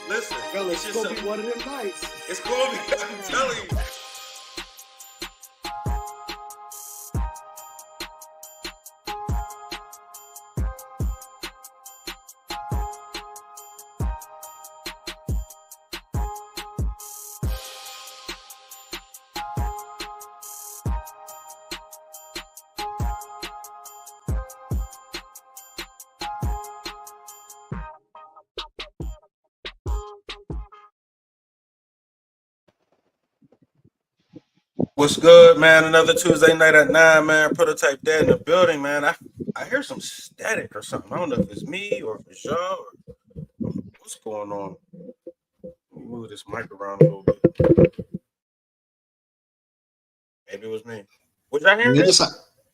Listen, Fellas, it's it's just gonna be one of them nights. it's gonna be. I'm telling you. What's good, man? Another Tuesday night at 9, man. Prototype Dad in the building, man. I hear some static or something. I don't know if it's me or if it's y'all or what's going on. Let me move this mic around a little bit. Maybe it was me. Was y'all hearing Yeah, it?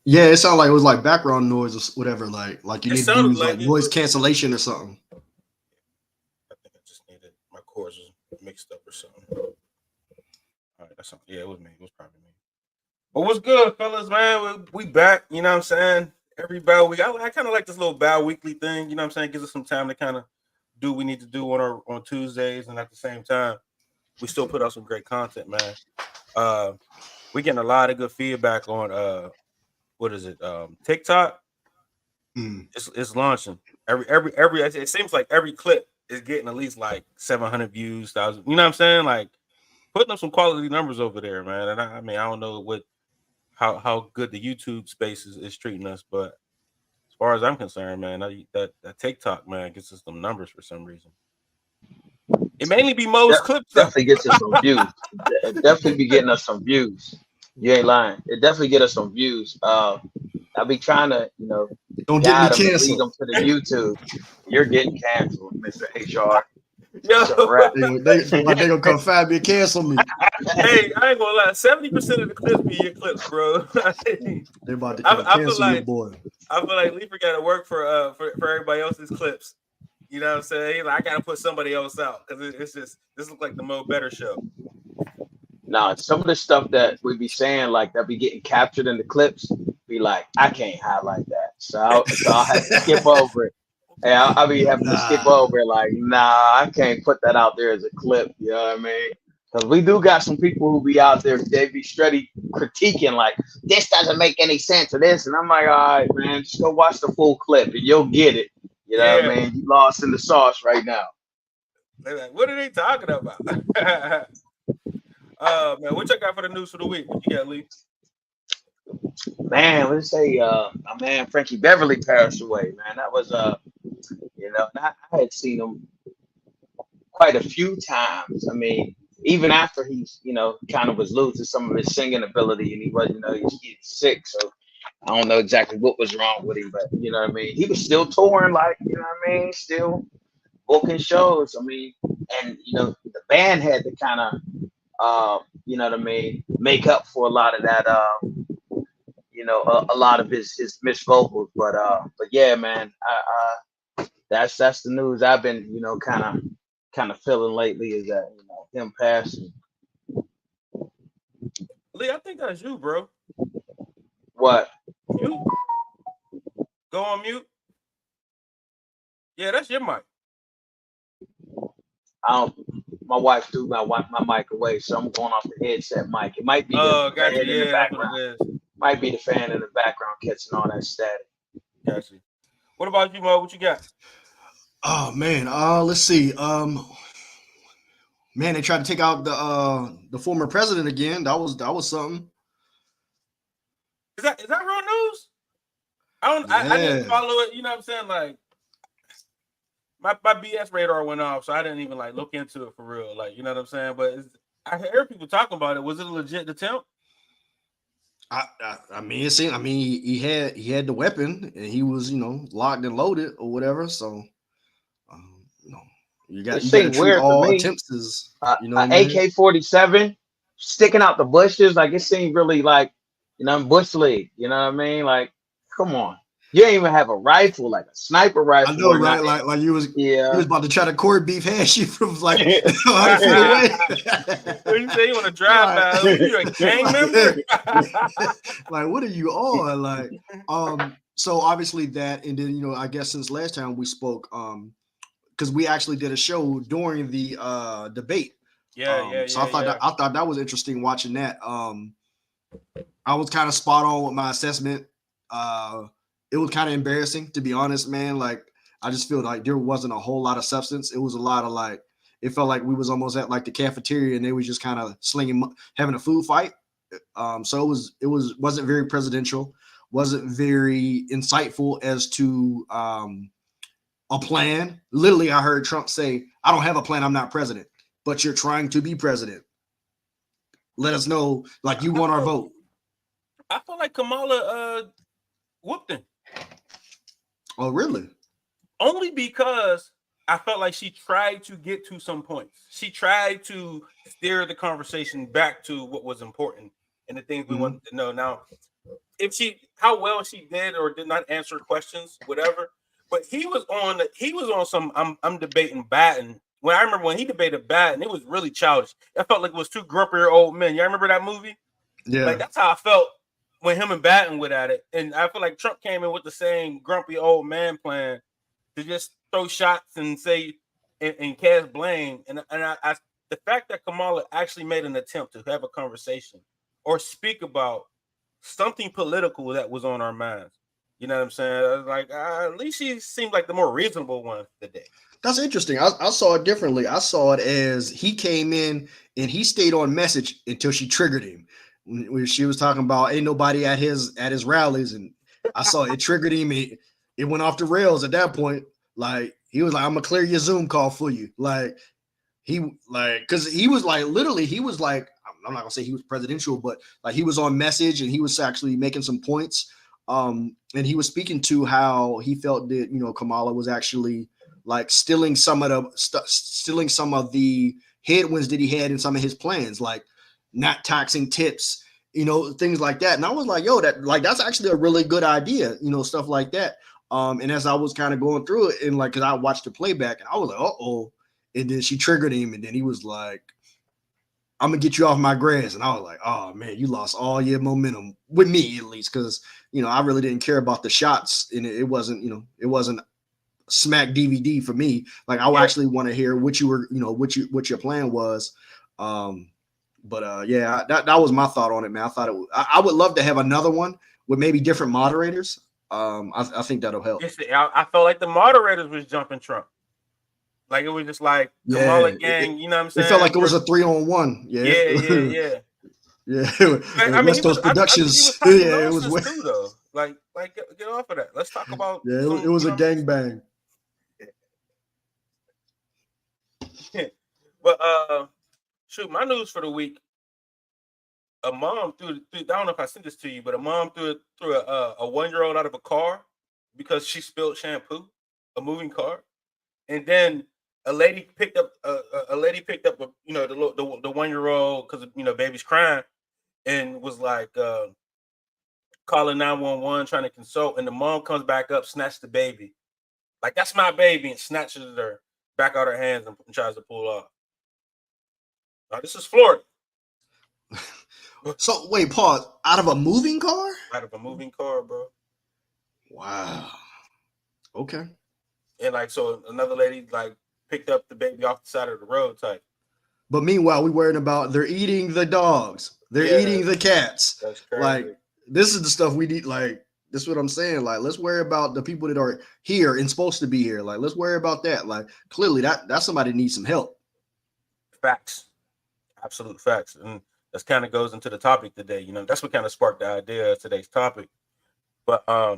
yeah, it sounded like it was like background noise or whatever. Like you It need to sounded use like like it, noise but cancellation or something. I think I just needed my chords was mixed up or something. All right, that's something. Yeah, it was me. It was probably me. But what's good, fellas, man? We back. You know what I'm saying? Every bow week. I kind of like this little bow weekly thing. You know what I'm saying? Gives us some time to kind of do what we need to do on Tuesdays, and at the same time, we still put out some great content, man. We getting a lot of good feedback on what is it? TikTok. Mm. It's launching. Every it seems like every clip is getting at least like 700 views, 1,000. You know what I'm saying? Like putting up some quality numbers over there, man. And I mean, I don't know what how good the YouTube space is treating us, but as far as I'm concerned, man, that TikTok man gets us some numbers for some reason. It mainly be most clips though. Definitely gets us some views. It definitely be getting us some views. You ain't lying. It definitely get us some views. I be trying to, Don't get me guide them and lead canceled. them to the YouTube. You're getting canceled, Mr. HR. Yo, It's a wrap. They gonna come find me and cancel me. hey, I ain't gonna lie. 70% of the clips be your clips, bro. They about to come I feel cancel your like boy. Leaper got to work for everybody else's clips. You know what I'm saying? Like, I got to put somebody else out because it's just this looks like the Mo Better show. Now, some of the stuff that we be saying, like that be getting captured in the clips, be like, I can't highlight that, so I'll have to skip over it. And I'll be having to skip Nah, over it, like, nah, I can't put that out there as a clip. You know what I mean? Because we do got some people who be out there, they be steady critiquing, like, this doesn't make any sense or this. And I'm like, all right, man, just go watch the full clip and you'll get it. You know what Yeah. I mean? You lost in the sauce right now. They're like, what are they talking about? Man, what you got for the news for the week? What you got, Lee? Man, let's say my man Frankie Beverly passed away, man. That was I had seen him quite a few times. I mean, even after he's, kind of was losing some of his singing ability and he was, he's sick. So I don't know exactly what was wrong with him, but you know what I mean? He was still touring, like, you know what I mean? Still booking shows. I mean, and the band had to kind of you know what I mean, make up for a lot of that a lot of his missed vocals. But yeah, man, that's the news I've been, kind of feeling lately is that, him passing. Lee, I think that's you, bro. What? Mute. Go on mute. Yeah, that's your mic. I don't. My wife threw my mic away, so I'm going off the headset mic. It might be Oh, the got fan you. in the Yeah, that's what background. it is. Might be the fan in the background catching all that static. Got you. What about you, Mo? What you got? oh man. Let's see. Man, they tried to take out the former president again. That was something. Is that real news? I didn't Yeah. follow it. You know what I'm saying? Like my BS radar went off, so I didn't even like look into it for real. Like, you know what I'm saying? But I heard people talking about it. Was it a legit attempt? I mean, it seemed. I mean, he had the weapon and he was locked and loaded or whatever. So, um, you know, It you got to seemed treat weird to all me. attempts as what I A mean. AK-47 sticking out the bushes, like it seemed really like, bush league. You know what I mean? Like, come on, you ain't even have a rifle, like a sniper I rifle know, or right? nothing. Like you Yeah. was about to try to corned beef hash you from like 100 feet away. What you say? You want to drive like, by? What you a gang member? like, what are you on? So obviously that, and then I guess since last time we spoke, because we actually did a show during the debate. So I thought that was interesting watching that. I was kind of spot on with my assessment. It was kind of embarrassing, to be honest, man. Like, I just feel like there wasn't a whole lot of substance. It was a lot of like, it felt like we was almost at like the cafeteria and they was just kind of having a food fight. So wasn't very presidential, wasn't very insightful as to a plan. Literally, I heard Trump say, "I don't have a plan. I'm not president, but you're trying to be president. Let us know, like, you want our vote." I feel like Kamala whooped him. Oh, really? Only because I felt like she tried to get to some points. She tried to steer the conversation back to what was important and the things we wanted to know. Now, how well she did or did not answer questions, whatever. But he was on some. I'm debating Batten. When I remember when he debated Batten, it was really childish. I felt like it was two grumpier old men. You remember that movie? Yeah. Like, that's how I felt when him and Batten went at it. And I feel like Trump came in with the same grumpy old man plan to just throw shots and say and cast blame. And I the fact that Kamala actually made an attempt to have a conversation or speak about something political that was on our minds. You know what I'm saying? I was like, at least she seemed like the more reasonable one today. That's interesting. I saw it differently. I saw it as he came in and he stayed on message until she triggered him. When she was talking about ain't nobody at his rallies, and I saw it triggered him. It went off the rails at that point. Like, he was like, "I'm gonna clear your Zoom call for you." Like, because he was like, literally, he was like, I'm not gonna say he was presidential, but like, he was on message and he was actually making some points. And he was speaking to how he felt that Kamala was actually like stealing some of the headwinds that he had in some of his plans, like not taxing tips, things like that. And I was like, yo, that's actually a really good idea, stuff like that. And as I was kind of going through it, and like, because I watched the playback, and I was like, uh-oh. And then she triggered him, and then he was like, "I'm gonna get you off my grass." And I was like, "Oh man, you lost all your momentum with me, at least," because I really didn't care about the shots, and it wasn't smack DVD for me. Like, I actually want to hear what you were, what your plan was. Yeah, that was my thought on it, man. I thought I would love to have another one with maybe different moderators. I think that'll help. I felt like the moderators was jumping Trump. Like, it was just like Kamala gang, you know what I'm saying? It felt like it was a 3-on-1. Yeah. Yeah. I mean, West Coast Productions. I think he was talking nonsense too, though. Like, get off of that. Let's talk about. Yeah, it was a gangbang. But shoot, my news for the week. A mom threw I don't know if I sent this to you, but a mom threw a 1-year-old out of a car because she spilled shampoo, a moving car, and then a lady picked up the 1-year-old because baby's crying, and was like calling 911 trying to consult, and the mom comes back up, snatched the baby, like, that's my baby, and snatches her back out her hands and tries to pull off. Now, this is Florida. So wait, pause. Out of a moving car? Out of a moving car, bro. Wow. Okay. And like, so another lady like picked up the baby off the side of the road type. But meanwhile, we worried about they're eating the dogs. They're eating the cats. That's crazy. Like, this is the stuff we need. Like, this is what I'm saying. Like, let's worry about the people that are here and supposed to be here. Like, let's worry about that. Like, clearly that somebody needs some help. Facts. Absolute facts. And that kind of goes into the topic today. That's what kind of sparked the idea of today's topic. But I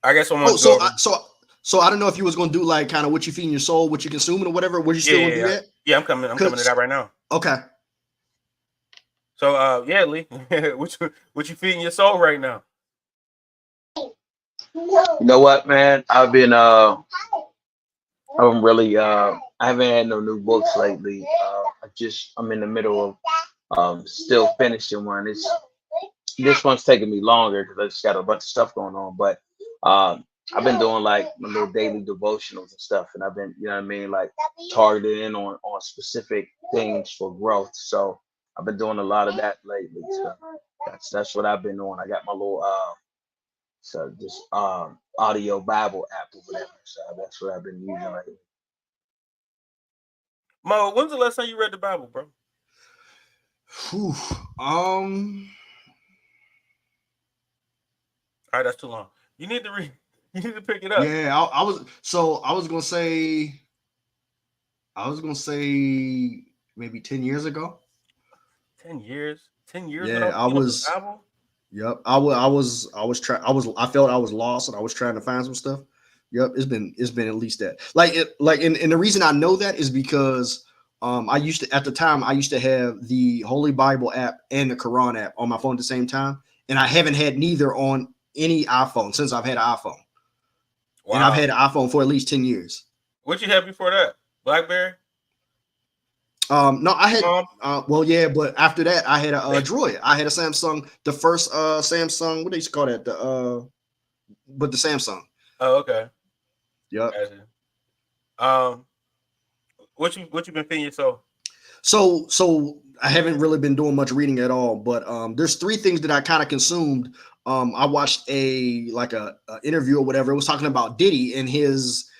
guess I'm gonna So I don't know if you was gonna do like kind of what you feeding your soul, what you consuming, or whatever. Were you still gonna do that? Yeah, I'm coming to that right now. Okay. So Lee, what you feeding your soul right now? You know what, man? I've been I'm really I haven't had no new books lately. I'm in the middle of still finishing one. This one's taking me longer because I just got a bunch of stuff going on. But I've been doing like my little daily devotionals and stuff, and I've been, like targeted in on specific things for growth. So I've been doing a lot of that lately. So that's what I've been doing. I got my little So this audio Bible app or whatever. So that's what I've been using lately. Mo, when's the last time you read the Bible, bro? Whew. All right, that's too long. You need to read. You need to pick it up. Yeah, I was gonna say maybe 10 years ago. 10 years. 10 years Yeah, without I picking up was. the Bible? Yep, I felt I was lost and I was trying to find some stuff. Yep, it's been at least that. And the reason I know that is because I used to, at the time, I used to have the Holy Bible app and the Quran app on my phone at the same time, and I haven't had neither on any iPhone since I've had an iPhone. Wow. And I've had an iPhone for at least 10 years. What you had before that? BlackBerry? No, I had well, yeah, but after that, I had a Droid. I had a Samsung, the first Samsung. What do you call that? The Samsung. Oh, okay. Yep. What you been feeding yourself? So I haven't really been doing much reading at all, but there's three things that I kind of consumed. I watched a interview or whatever. It was talking about Diddy and his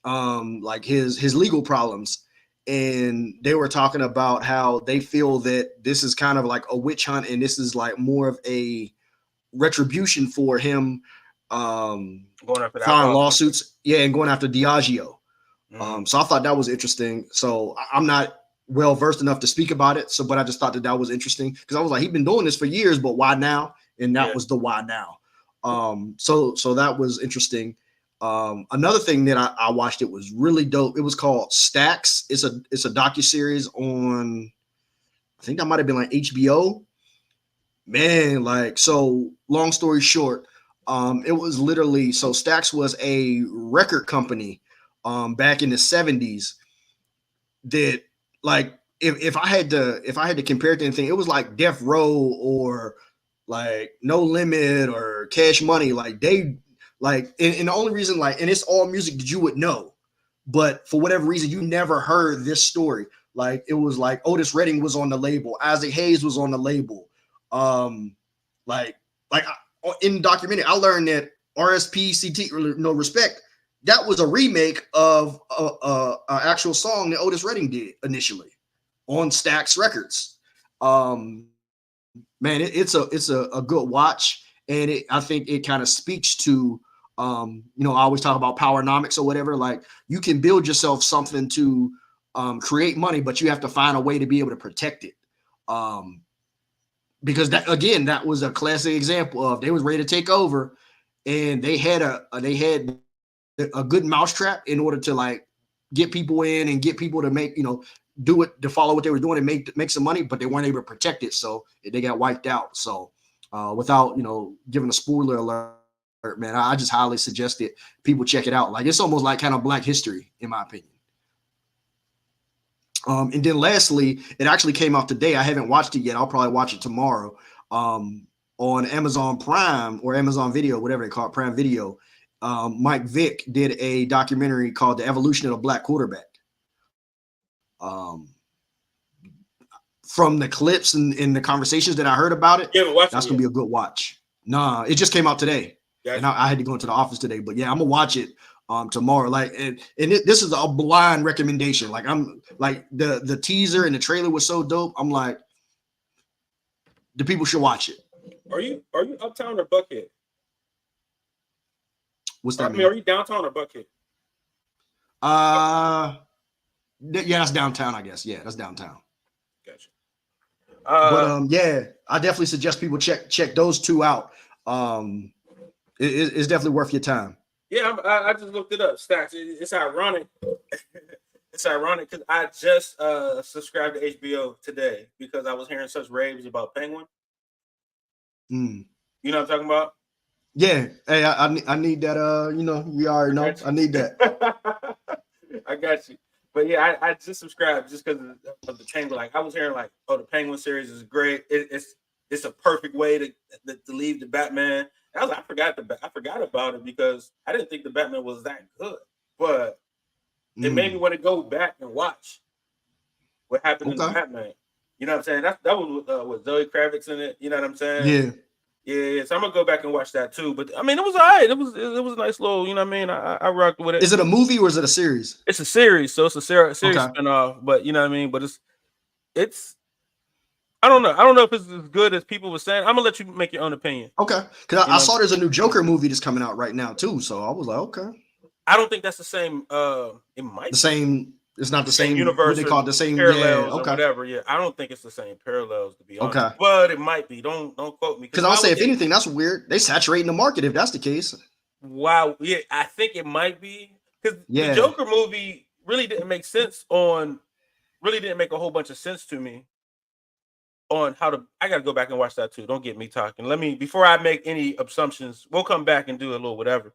his legal problems. And they were talking about how they feel that this is kind of like a witch hunt, and this is like more of a retribution for him Going after filing lawsuits, and going after Diageo. Mm-hmm. So I thought that was interesting. So I'm not well versed enough to speak about it. So, but I just thought that was interesting because I was like, he's been doing this for years, but why now? And that was the why now. So that was interesting. Another thing that I watched, it was really dope. It was called Stacks. It's a docuseries on, I think that might have been like HBO. Man, so long story short, it was literally, so Stacks was a record company back in the 70s that, like, if I had to compare it to anything, it was like Death Row or like No Limit or Cash Money. Like they and the only reason, and it's all music that you would know, but for whatever reason you never heard this story. Like it was like Otis Redding was on the label, Isaac Hayes was on the label. In the documentary, I learned that RSPCT, No Respect, that was a remake of a actual song that Otis Redding did initially on Stax Records. Man, it's a good watch, and I think it kind of speaks to I always talk about powernomics or whatever. Like you can build yourself something to create money, but you have to find a way to be able to protect it. Because that was a classic example of they was ready to take over, and they had a good mousetrap in order to like get people in and get people to make, do it, to follow what they were doing and make some money, but they weren't able to protect it. So they got wiped out. So without, giving a spoiler alert, man, I just highly suggest it. People check it out. Like it's almost like kind of Black history, in my opinion. And then lastly, it actually came out today. I haven't watched it yet. I'll probably watch it tomorrow. On Amazon Prime or Amazon Video, whatever they call it, Prime Video. Mike Vick did a documentary called The Evolution of the Black Quarterback. From the clips and the conversations that I heard about it, that's going to be a good watch. Nah, it just came out today. Gotcha. And I had to go into the office today, but yeah, I'm gonna watch it tomorrow. This is a blind recommendation. Like I'm like the teaser and the trailer was so dope. I'm like, the people should watch it. Are you uptown or Buckhead? What's that mean? Are you downtown or Buckhead? Yeah, that's downtown, I guess. Yeah, that's downtown. Gotcha. But yeah, I definitely suggest people check those two out. It's definitely worth your time. Yeah, I just looked it up. Stacks. It's ironic. It's ironic because I just subscribed to HBO today because I was hearing such raves about Penguin. You know what I'm talking about? Yeah. Hey, I need that. You already know. I need that. I got you. But yeah, I just subscribed just because of the Penguin. Like I was hearing like, oh, the Penguin series is great. It's a perfect way to leave the Batman. And I was like, I forgot about it because I didn't think the Batman was that good. But it made me want to go back and watch what happened in the Batman. You know what I'm saying? That was with Zoe Kravitz in it. You know what I'm saying? Yeah. So I'm gonna go back and watch that too. But I mean, it was all right. It was a nice little, you know what I mean? I rocked with it. Is it a movie or is it a series? It's a series, so it's a series Okay. spinoff. But you know what I mean? But it's I don't know. I don't know if it's as good as people were saying. I'm gonna let you make your own opinion. Okay. Because I saw there's a new Joker movie that's coming out right now too. So I was like, okay. I don't think that's the same. It might the same. It's not the same universe. What they call it, the same parallels or whatever. Yeah, I don't think it's the same parallels to be honest. Okay. But it might be. Don't quote me. Because I'll say if anything, that's weird. They saturating the market if that's the case. Wow. Yeah, I think it might be because the Joker movie really didn't make sense really didn't make a whole bunch of sense to me on how to. I got to go back and watch that too. Don't get me talking. Before I make any assumptions, we'll come back and do a little whatever.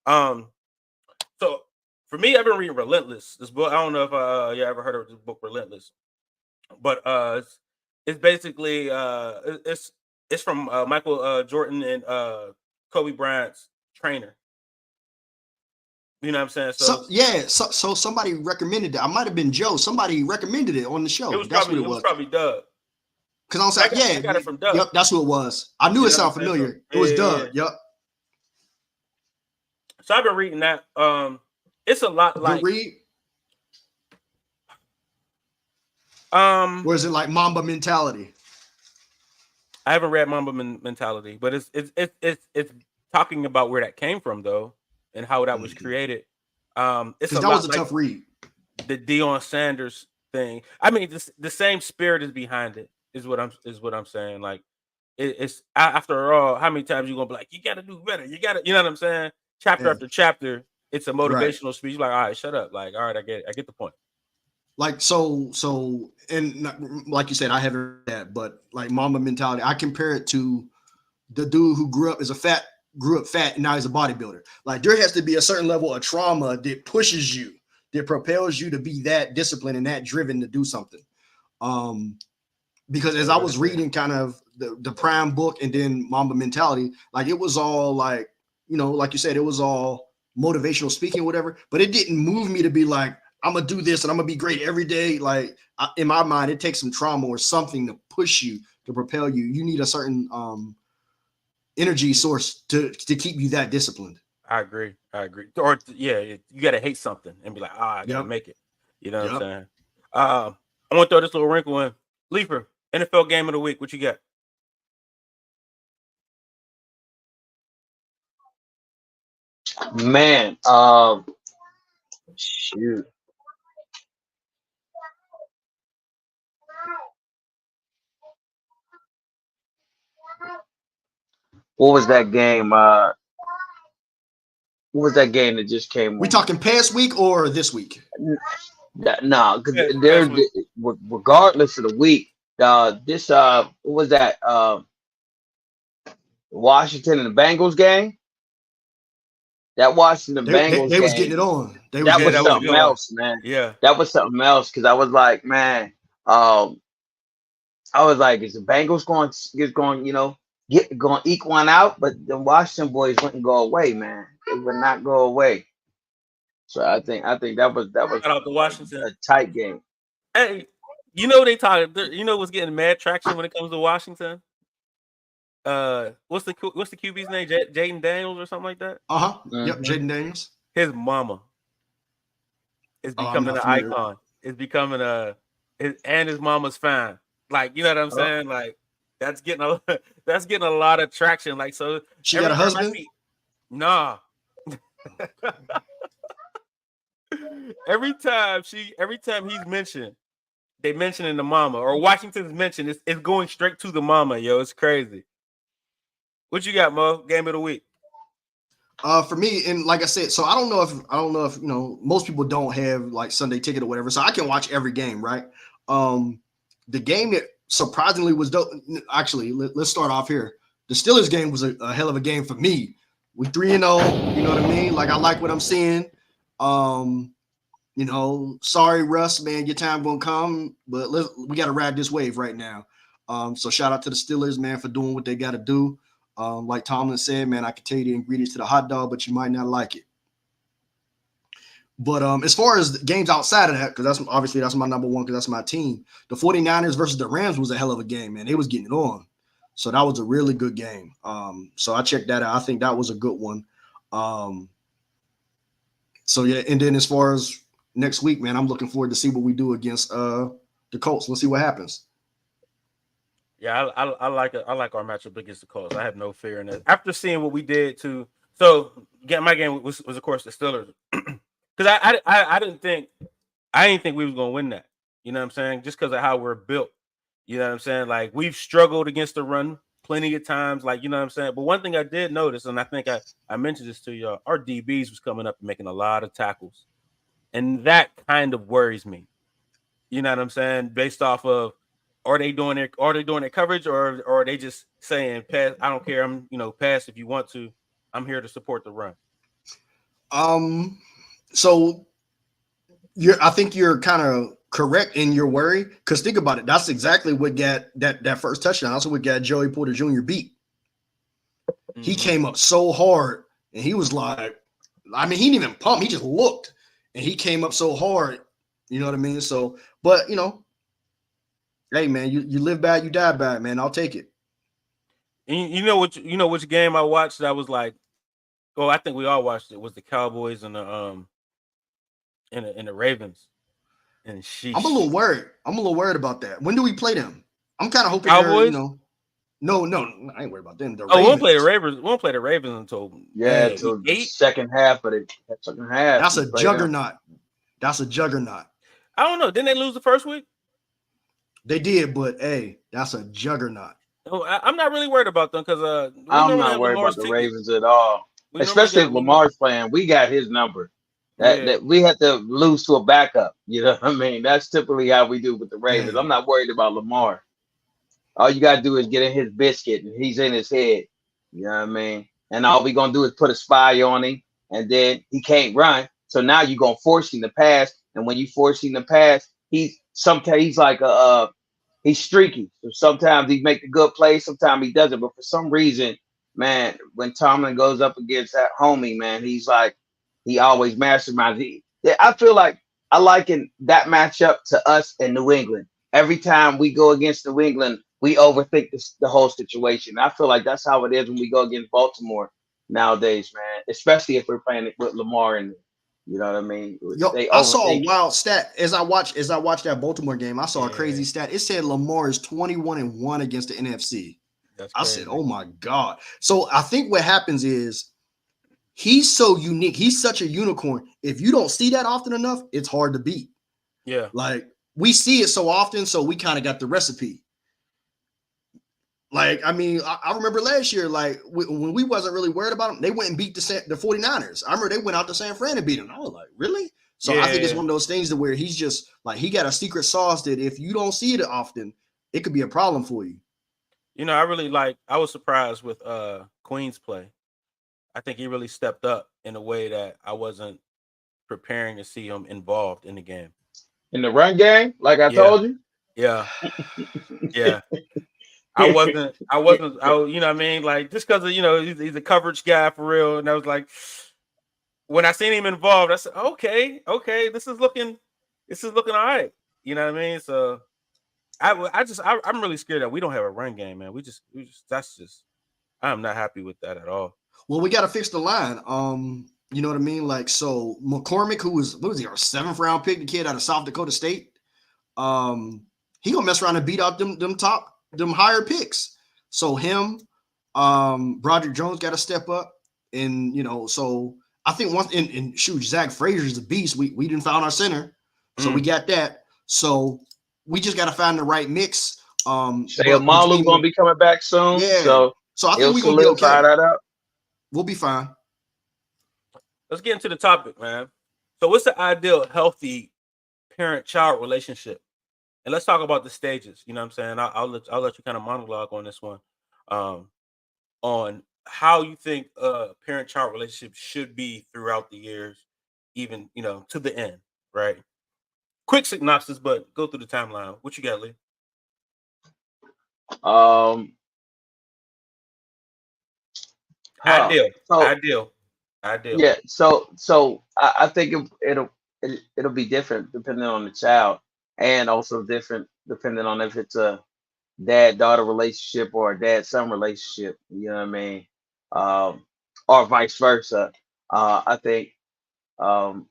So for me, I've been reading Relentless. This book, I don't know if you ever heard of this book, Relentless, but it's basically it's from Michael Jordan and Kobe Bryant's trainer. You know what I'm saying? So somebody recommended it. I might have been Joe. Somebody recommended it on the show. It was probably Doug. Because I was like, I got it from Doug. Yep, that's who it was. I knew it sounded familiar. It was Doug. Yep. So I've been reading that. It's a lot like read. Or is it like Mamba Mentality? I haven't read Mamba Mentality, but it's talking about where that came from though, and how that was created. That was a tough read. The Deion Sanders thing. I mean, the same spirit is behind it. Is what I'm saying. Like it's after all, how many times you gonna be like, you gotta do better. You know what I'm saying? Chapter after chapter, it's a motivational speech. Like, all right, shut up. Like, all right, I get the point. Like so, and like you said, I haven't read that, but like Mamba Mentality, I compare it to the dude who grew up fat, and now he's a bodybuilder. Like there has to be a certain level of trauma that pushes you, that propels you to be that disciplined and that driven to do something. Because as I was reading kind of the Prime book and then Mamba Mentality, like it was all like, you know, like you said, it was all motivational speaking, whatever, but it didn't move me to be like, I'm going to do this and I'm going to be great every day. Like in my mind, it takes some trauma or something to push you, to propel you. You need a certain energy source to keep you that disciplined. I agree. Or you got to hate something and be like, I got to make it. You know what I'm saying? I want to throw this little wrinkle in. Leaper, NFL game of the week. What you got? Man, shoot. What was that game? What was that game that just came? We talking past week or this week? No, because they're regardless of the week. This what was that? Washington and the Bengals game. That Washington Bengals they was getting it on. That was something else, man. Yeah, that was something else because I was like, man, I was like, is the Bengals going, you know, going to eke one out? But the Washington boys wouldn't go away, man. They would not go away. So I think that was shout out to Washington. A tight game. Hey, you know they talk. You know what's getting mad traction when it comes to Washington? What's the QB's name? Jaden Daniels or something like that? Yep, Jaden Daniels. His mama is becoming an icon. It's becoming and his mama's fine. Like, you know what I'm saying? Like that's getting a lot of traction. Like, so she got a husband? Nah. Every time he's mentioned, they mentioning the mama, or Washington's mentioned, it's going straight to the mama, yo. It's crazy. What you got, Mo? Game of the week. For me, and like I said, so I don't know if you know, most people don't have like Sunday ticket or whatever, so I can watch every game, right? The game that surprisingly was dope. Actually, let's start off here. The Steelers game was a hell of a game for me. We 3-0, you know what I mean? Like I like what I'm seeing. You know, sorry, Russ, man, your time gonna come, but we got to ride this wave right now. So shout out to the Steelers, man, for doing what they got to do. Like Tomlin said, man, I can tell you the ingredients to the hot dog, but you might not like it. But as far as the games outside of that, because that's my number one, because that's my team. The 49ers versus the Rams was a hell of a game, man. They was getting it on. So that was a really good game. So I checked that out. I think that was a good one. So yeah, and then as far as next week, man, I'm looking forward to see what we do against the Colts. Let's see what happens. Yeah, I like it. I like our matchup against the Colts. I have no fear in it. After seeing what we did to, so my game was of course the Steelers, because I didn't think we was gonna win that. You know what I'm saying? Just because of how we're built. You know what I'm saying? Like we've struggled against the run plenty of times. Like you know what I'm saying. But one thing I did notice, and I think I mentioned this to y'all, our DBs was coming up and making a lot of tackles, and that kind of worries me. You know what I'm saying? Based off of are they doing their coverage or are they just saying pass? I don't care. I'm pass if you want to. I'm here to support the run. So I think you're kind of correct in your worry because think about it. That's exactly what got that first touchdown. That's what got Joey Porter Jr. beat. Mm-hmm. He came up so hard and he was like, I mean, he didn't even pump. He just looked and he came up so hard. You know what I mean? So, but hey man, you live bad, you die bad, man. I'll take it. And you know which game I watched that was like, I think we all watched it, was the Cowboys and the Ravens. And I'm a little worried about that. When do we play them? I'm kind of hoping Cowboys? No, I ain't worried about them. We won't play the Ravens. We won't play the Ravens until the second half of the second half. That's a juggernaut. That's a juggernaut. I don't know. Didn't they lose the first week? They did, but hey, that's a juggernaut. I'm not really worried about them because I'm not worried about the Ravens at all. Especially if Lamar's playing, we got his number. That we had to lose to a backup. You know what I mean? That's typically how we do with the Ravens. I'm not worried about Lamar. All you gotta do is get in his biscuit and he's in his head. You know what I mean? And all we gonna do is put a spy on him, and then he can't run. So now you're gonna force him to pass. And when you force him to pass, sometimes he's like he's streaky. So sometimes he make the good play, sometimes he doesn't. But for some reason, man, when Tomlin goes up against that homie, man, he's like he always masterminds. I feel like I liken that matchup to us in New England. Every time we go against New England, we overthink the whole situation. I feel like that's how it is when we go against Baltimore nowadays, man. Especially if we're playing with Lamar and you know what I mean. I saw a wild stat as I watched that Baltimore game. I saw a crazy stat. It said Lamar is 21-1 against the NFC. I said, "Oh my God!" So I think what happens is he's so unique. He's such a unicorn. If you don't see that often enough, it's hard to beat. Yeah, like we see it so often, so we kind of got the recipe. Like, I mean, I remember last year, like when we wasn't really worried about them, they went and beat the 49ers. I remember they went out to San Fran and beat them. I was like, really? So I think it's one of those things to where he's just like, he got a secret sauce that if you don't see it often, it could be a problem for you. I was surprised with Queen's play. I think he really stepped up in a way that I wasn't preparing to see him involved in the game. In the run game, like I told you? Yeah. Yeah. I wasn't, you know what I mean? Like, just because of, he's a coverage guy for real. And I was like, when I seen him involved, I said, okay, this is looking all right. You know what I mean? So I'm really scared that we don't have a run game, man. I'm not happy with that at all. Well, we got to fix the line. You know what I mean? Like, so McCormick, who was, what was he, our 7th round pick, the kid out of South Dakota State, he gonna mess around and beat out them higher picks. So him, Broderick Jones got to step up, and so I think once and shoot, Zach Frazier is a beast. We didn't found our center, so we got that. So we just got to find the right mix. Malu gonna be coming back soon. Yeah. So I think we're gonna be okay. That up. We'll be fine. Let's get into the topic, man. So what's the ideal healthy parent-child relationship? And let's talk about the stages. You know what I'm saying? I'll let you kind of monologue on this one, on how you think a parent-child relationship should be throughout the years, even to the end, right? Quick synopsis, but go through the timeline. What you got, Lee? Ideal. Yeah. So I think it'll be different depending on the child, and also different depending on if it's a dad-daughter relationship or a dad-son relationship. You know what I mean? Or vice versa. I think um,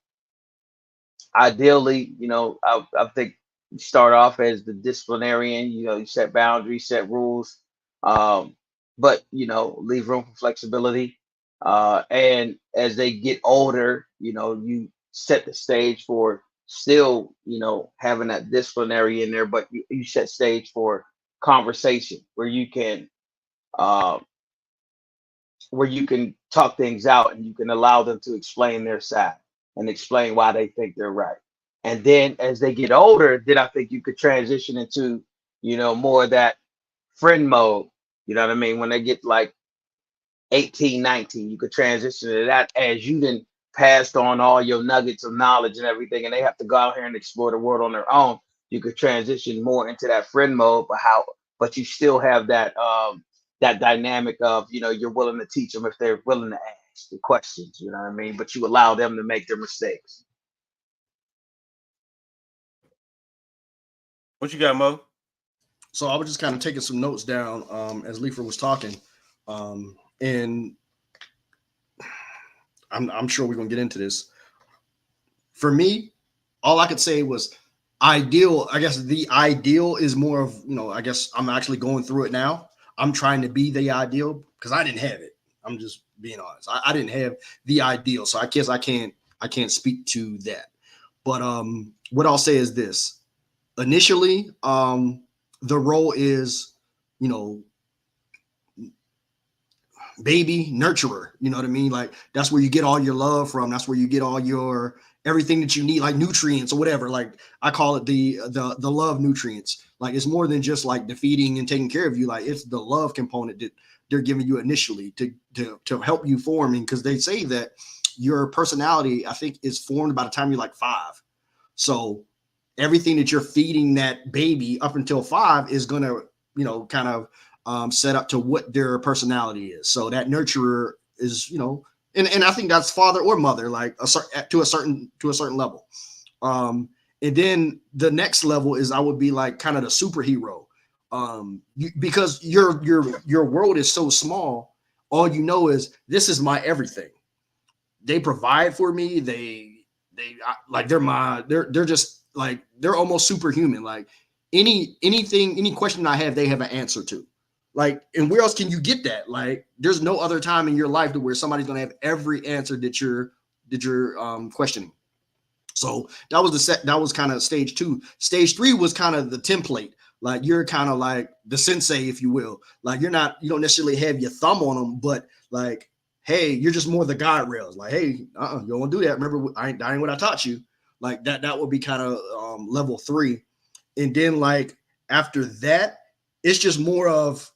ideally, I think you start off as the disciplinarian. You set boundaries, set rules, um, but leave room for flexibility. And as they get older, you set the stage for still, having that disciplinary in there, but you set stage for conversation uh, where you can talk things out and you can allow them to explain their side and explain why they think they're right. And then as they get older, then I think you could transition into, more of that friend mode. You know what I mean? When they get like 18, 19, you could transition to that as you then passed on all your nuggets of knowledge and everything, and they have to go out here and explore the world on their own. You could transition more into that friend mode, but you still have that dynamic of, you're willing to teach them if they're willing to ask the questions, you know what I mean? But you allow them to make their mistakes. What you got, Mo? So I was just kind of taking some notes down as Leifer was talking, and I'm sure we're gonna get into this. For me, all I could say was ideal. I guess the ideal is more of, I guess I'm actually going through it now. I'm trying to be the ideal because I didn't have it. I'm just being honest. I didn't have the ideal, so I guess I can't speak to that. But what I'll say is this: initially, the role is, you know, baby nurturer. You know what I mean? Like that's where you get all your love from. That's where you get all your everything that you need, like nutrients or whatever. Like I call it the love nutrients. Like it's more than just like defeating and taking care of you. Like it's the love component that they're giving you initially to help you forming, because they say that your personality, I think, is formed by the time you're like 5. So everything that you're feeding that baby up until 5 is gonna, kind of set up to what their personality is. So that nurturer is, and I think that's father or mother, like to a certain level. And then the next level is I would be like kind of the superhero, because your world is so small. All you know is this is my everything. They provide for me. Like they're just like they're almost superhuman. Like any question I have, they have an answer to. Like, and where else can you get that? Like, there's no other time in your life to where somebody's gonna have every answer that you're questioning. So that was that was kind of stage 2. Stage 3 was kind of the template. Like you're kind of like the sensei, if you will. Like you don't necessarily have your thumb on them, but like, hey, you're just more the guide rails. Like, hey, you don't want to do that. Remember, that ain't what I taught you. Like that would be kind of level 3. And then like after that, it's just more of,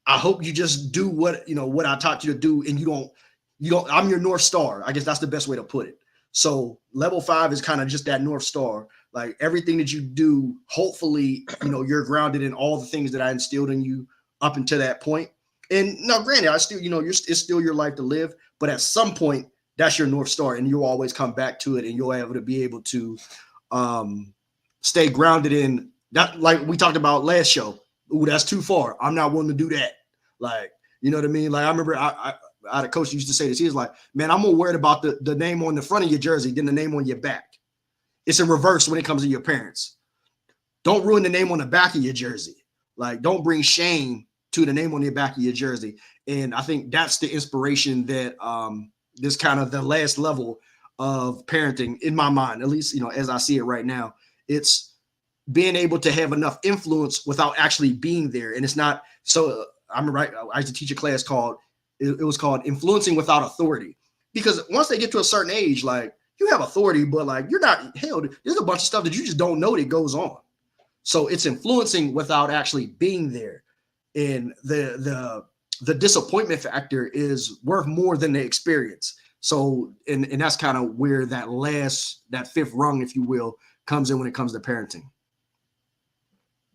I hope you just do what I taught you to do, and you don't. I'm your North Star. I guess that's the best way to put it. So level 5 is kind of just that North Star. Like everything that you do, hopefully, you're grounded in all the things that I instilled in you up until that point. And now, granted, I still, it's still your life to live, but at some point, that's your North Star, and you'll always come back to it, and you'll be able to stay grounded in that. Like we talked about last show. Ooh, that's too far. I'm not willing to do that. Like, you know what I mean? Like I remember I had a coach who used to say this. He was like, man, I'm more worried about the name on the front of your jersey than the name on your back. It's in reverse when it comes to your parents. Don't ruin the name on the back of your jersey. Like, don't bring shame to the name on the back of your jersey. And I think that's the inspiration that this kind of the last level of parenting in my mind, at least, as I see it right now, it's being able to have enough influence without actually being there. And it's not so. I'm right. I used to teach a class called it was called Influencing Without Authority, because once they get to a certain age, like you have authority, but like you're not held. There's a bunch of stuff that you just don't know that goes on. So it's influencing without actually being there. And the disappointment factor is worth more than the experience. So and that's kind of where that 5th rung, if you will, comes in when it comes to parenting.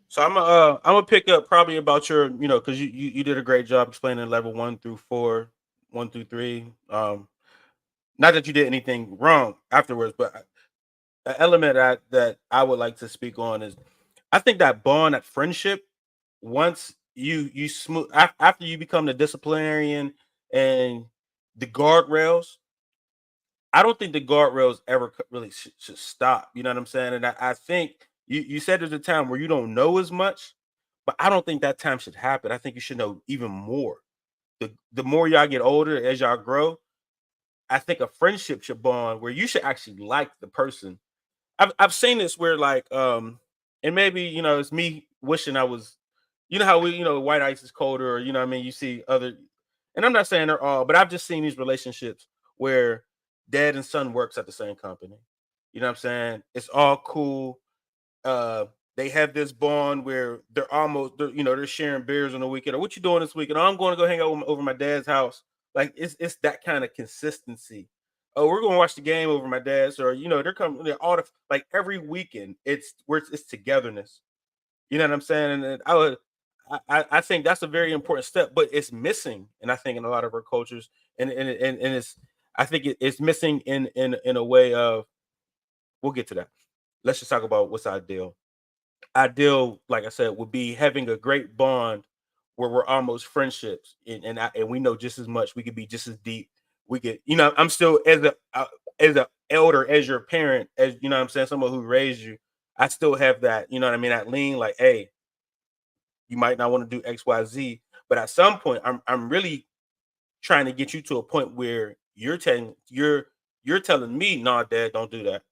So I'm gonna pick up probably about your, because you did a great job explaining level 1 through 4, 1 through 3. Not that you did anything wrong afterwards, but an element that I would like to speak on is, I think that bond, that friendship, once you smooth after you become the disciplinarian and the guardrails, I don't think the guardrails ever really should stop. You know what I'm saying? And I think you said there's a time where you don't know as much, but I don't think that time should happen. I think you should know even more. The more y'all get older, as y'all grow, I think a friendship should bond where you should actually like the person. I've seen this where like and maybe it's me wishing I was, how we, white ice is colder, or what I mean, you see other, and I'm not saying they're all, but I've just seen these relationships where dad and son works at the same company. You know what I'm saying? It's all cool. uh they have this bond where they're sharing beers on the weekend, or what you doing this weekend? Oh, I'm going to go hang out over my dad's house. Like it's that kind of consistency. Oh, we're going to watch the game over my dad's, or they're coming, they're all like every weekend. It's togetherness. You know what I'm saying? And I think that's a very important step, but it's missing, and I think in a lot of our cultures, and it's, I think it's missing in a way of, we'll get to that. Let's just talk about what's ideal. Ideal, like I said, would be having a great bond where we're almost friendships, and we know just as much. We could be just as deep. We could, I'm still as a elder, as your parent, as what I'm saying, someone who raised you. I still have that, you know what I mean. That lean, like, hey, you might not want to do X, Y, Z, but at some point, I'm really trying to get you to a point where you're telling me, nah, dad, don't do that.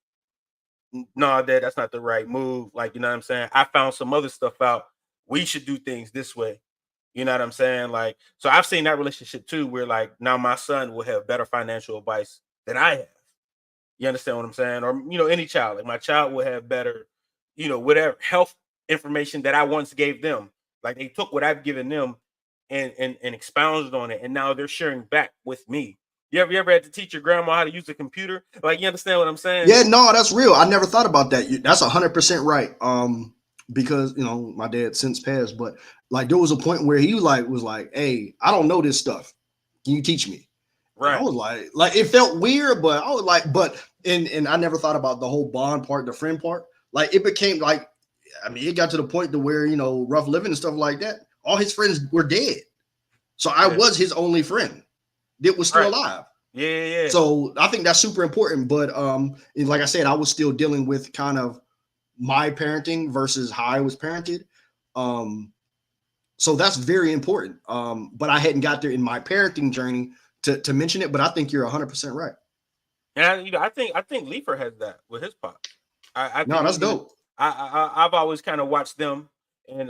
Nah, dad, that's not the right move. Like, you know what I'm saying? I found some other stuff out. We should do things this way. You know what I'm saying? Like, so I've seen that relationship too, where like now my son will have better financial advice than I have. You understand what I'm saying? Or any child, like my child will have better, whatever health information that I once gave them. Like they took what I've given them and expounded on it, and now they're sharing back with me. You ever had to teach your grandma how to use a computer? Like, you understand what I'm saying? Yeah, no, that's real. I never thought about that. That's 100% right. Because my dad since passed, but like there was a point where he was like, "Hey, I don't know this stuff. Can you teach me?" And I Right. was like it felt weird, but I was like, and I never thought about the whole bond part, the friend part. Like it became like, I mean, it got to the point to where rough living and stuff like that. All his friends were dead, so I Yeah. was his only friend that was still Right. alive. Yeah. So I think that's super important. But and like I said, I was still dealing with kind of my parenting versus how I was parented. Um, so that's very important. But I hadn't got there in my parenting journey to mention it. But I think you're 100% right. And I think Leifer has that with his pops. I No, think that's dope. I've always kind of watched them and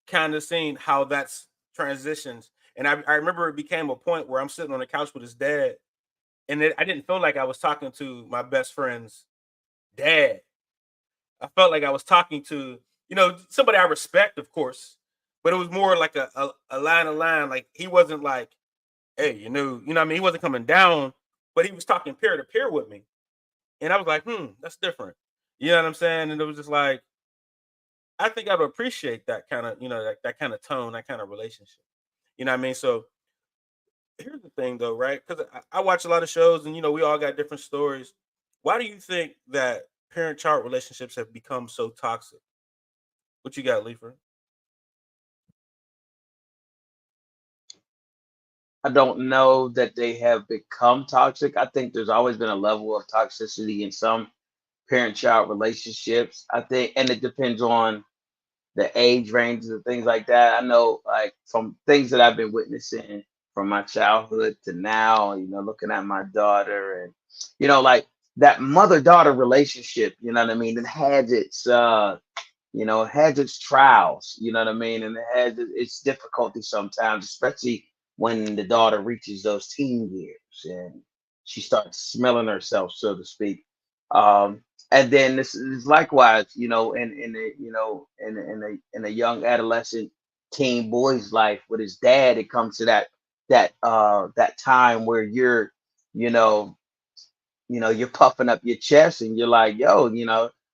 kind of seen how that's transitions. And I remember it became a point where I'm sitting on the couch with his dad, and I didn't feel like I was talking to my best friend's dad. I felt like I was talking to, somebody I respect, of course, but it was more like a line of line. Like he wasn't like, hey, what I mean, he wasn't coming down, but he was talking peer to peer with me. And I was like, that's different. You know what I'm saying? And it was just like, I think I would appreciate that kind of, that kind of tone, that kind of relationship. You know what I mean? So here's the thing though, right? Because I watch a lot of shows, and we all got different stories. Why do you think that parent-child relationships have become so toxic? What you got, Leifer? I don't know that they have become toxic. I think there's always been a level of toxicity in some parent-child relationships. I think, and it depends on the age ranges and things like that. I know, like from things that I've been witnessing from my childhood to now, looking at my daughter, and like that mother-daughter relationship, you know what I mean? It has its it has its trials, you know what I mean? And it has its difficulties sometimes, especially when the daughter reaches those teen years and she starts smelling herself, so to speak. And then this is likewise, in a in a young adolescent teen boy's life with his dad, it comes to that time where you know, you're puffing up your chest and you're like, yo,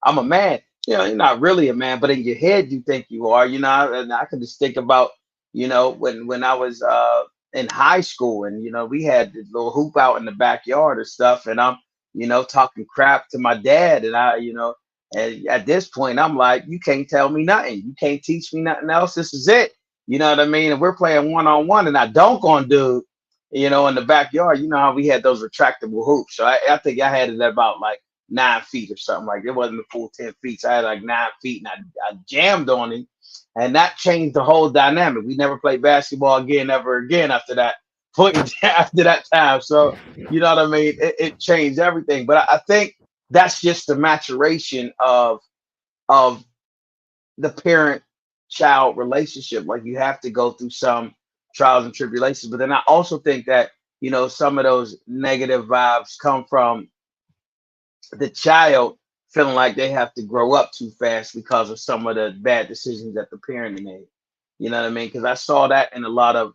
I'm a man. You're not really a man, but in your head you think you are. And I can just think about, when I was in high school, and we had this little hoop out in the backyard or stuff, and I'm, talking crap to my dad, and And at this point, I'm like, you can't tell me nothing. You can't teach me nothing else. This is it. You know what I mean? And we're playing one-on-one, and I dunk on dude, in the backyard. You know how we had those retractable hoops. So I think I had it at about like 9 feet or something. Like it wasn't the full 10 feet. So I had like 9 feet, and I jammed on him. And that changed the whole dynamic. We never played basketball again, ever again after that point, after that time. So, you know what I mean? It changed everything. But I think that's just the maturation of the parent child relationship. Like you have to go through some trials and tribulations. But then I also think that, some of those negative vibes come from the child feeling like they have to grow up too fast because of some of the bad decisions that the parent made. You know what I mean? Because I saw that in a lot of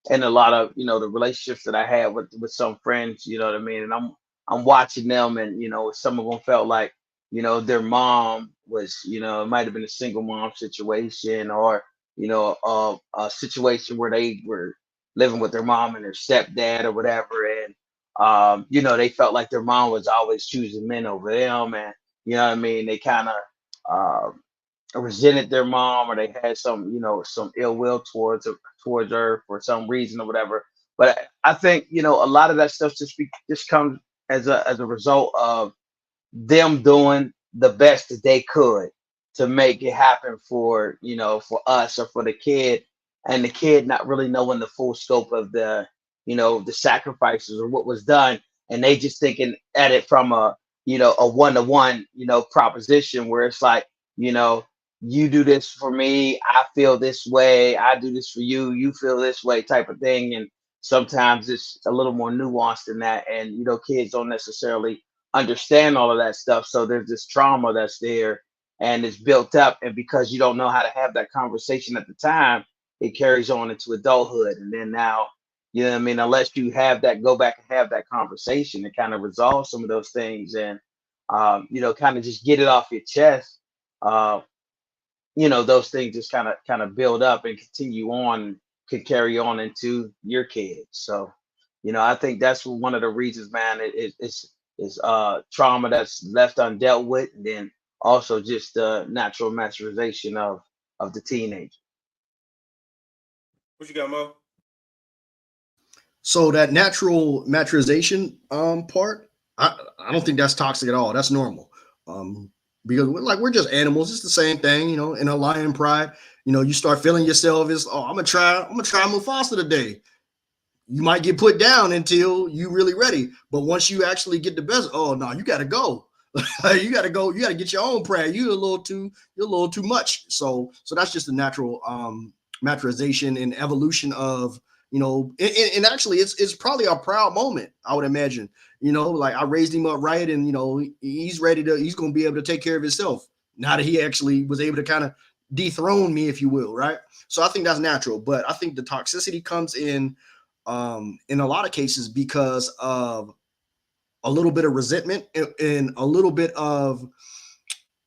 the relationships that I had with some friends. You know what I mean? And I'm watching them, and some of them felt like their mom was, it might have been a single mom situation, or a situation where they were living with their mom and their stepdad or whatever, and they felt like their mom was always choosing men over them, and you know what I mean, they kind of resented their mom, or they had some ill will towards her for some reason or whatever. But I think a lot of that stuff just comes as a result of them doing the best that they could to make it happen for us or for the kid, and the kid not really knowing the full scope of the sacrifices or what was done, and they just thinking at it from a one-to-one proposition, where it's like, you know you do this for me, I feel this way, I do this for you, you feel this way, type of thing. And sometimes it's a little more nuanced than that, and kids don't necessarily understand all of that stuff. So there's this trauma that's there, and it's built up. And because you don't know how to have that conversation at the time, it carries on into adulthood. And then now, what I mean, unless you go back and have that conversation and kind of resolve some of those things, and kind of just get it off your chest. Uh, those things just kind of build up and continue on, could carry on into your kids. So, I think that's one of the reasons, man. It's trauma that's left undealt with, and then also just the natural maturation of the teenager. What you got, Mo? So that natural maturization part, I don't think that's toxic at all. That's normal. Because we're just animals. It's the same thing, in a lion pride. You start feeling yourself as, oh, I'm gonna try Mufasa today. You might get put down until you really ready. But once you actually get the best, oh no, you gotta go. You gotta go, you gotta get your own pride. You're a little too much. So that's just the natural maturization and evolution of, and actually it's probably a proud moment, I would imagine. Like I raised him up right, and he's gonna be able to take care of himself now that he actually was able to kind of dethrone me, if you will, right? So I think that's natural. But I think the toxicity comes in a lot of cases because of a little bit of resentment and a little bit of,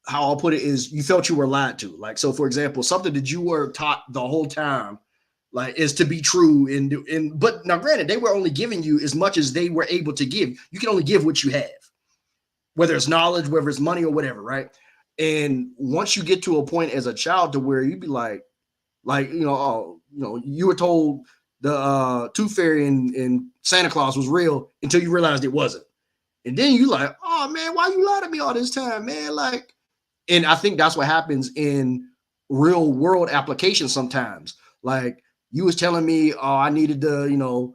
how I'll put it is, you felt you were lied to. Like, so for example, something that you were taught the whole time, like, is to be true. But now granted, they were only giving you as much as they were able to give. You can only give what you have, whether it's knowledge, whether it's money or whatever. Right. And once you get to a point as a child to where you'd be like, you were told the Tooth Fairy and Santa Claus was real until you realized it wasn't. And then you like, oh man, why you lied to me all this time, man? Like, and I think that's what happens in real world applications sometimes. Like, you was telling me, oh, I needed to,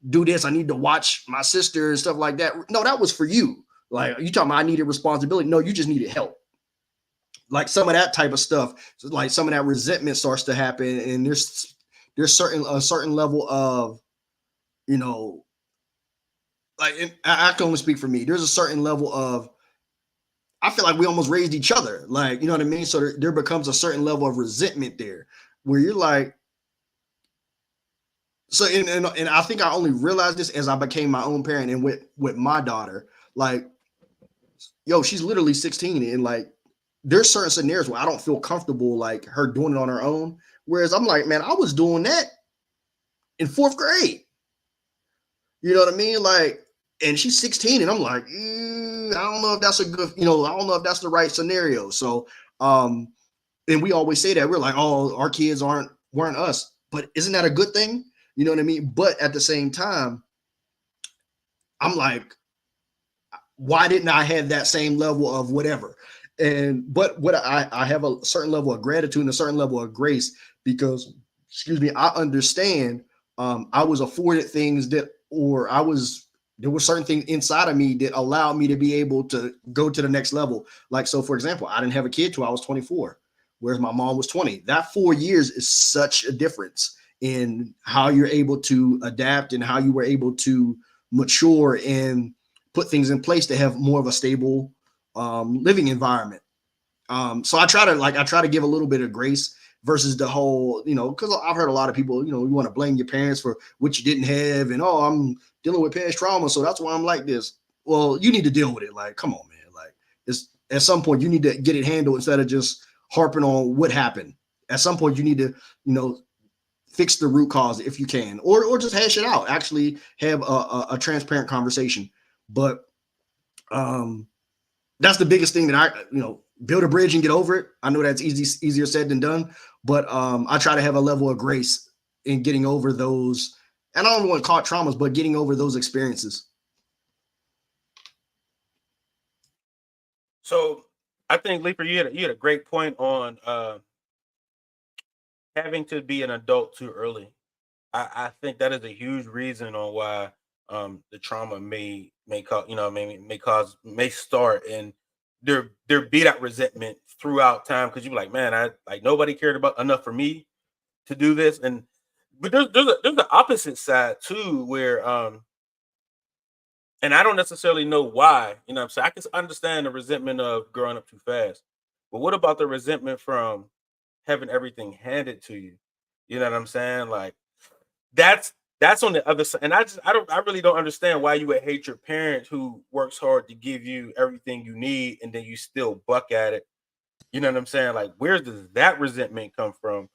do this. I need to watch my sister and stuff like that. No, that was for you. Like, you talking about I needed responsibility. No, you just needed help. Like some of that type of stuff. So like some of that resentment starts to happen. And there's a certain level of, like, I can only speak for me. There's a certain level of, I feel like we almost raised each other. Like, you know what I mean? So there becomes a certain level of resentment there where you're like, so, and I think I only realized this as I became my own parent, and with my daughter, like, yo, she's literally 16, and like, there's certain scenarios where I don't feel comfortable like her doing it on her own. Whereas I'm like, man, I was doing that in 4th grade. You know what I mean? Like, and she's 16, and I'm like, I don't know if that's a good, I don't know if that's the right scenario. So, and we always say that we're like, oh, our kids weren't us, but isn't that a good thing? You know what I mean? But at the same time, I'm like, why didn't I have that same level of whatever? But what I have a certain level of gratitude and a certain level of grace because, excuse me, I understand I was afforded things there were certain things inside of me that allowed me to be able to go to the next level. Like, so for example, I didn't have a kid till I was 24, whereas my mom was 20. That 4 years is such a difference in how you're able to adapt and how you were able to mature and put things in place to have more of a stable living environment. So I try to give a little bit of grace versus the whole, because I've heard a lot of people, you want to blame your parents for what you didn't have. And, I'm dealing with past trauma, so that's why I'm like this. Well, you need to deal with it. Like, come on, man. Like, it's at some point you need to get it handled instead of just harping on what happened. At some point you need to, fix the root cause if you can, or just hash it out. Actually have a transparent conversation. But that's the biggest thing that I, build a bridge and get over it. I know that's easier said than done, but I try to have a level of grace in getting over those. And I don't want to call it traumas, but getting over those experiences. So I think, Leaper, you had a great point on having to be an adult too early. I think that is a huge reason on why the trauma may cause, may start, and there be that resentment throughout time because you're like, man, I like nobody cared about enough for me to do this. But there's the opposite side too, where and I don't necessarily know why, what I'm saying. I can understand the resentment of growing up too fast, but what about the resentment from having everything handed to you? You know what I'm saying? Like that's on the other side, and I really don't understand why you would hate your parent who works hard to give you everything you need, and then you still buck at it. You know what I'm saying? Like, where does that resentment come from?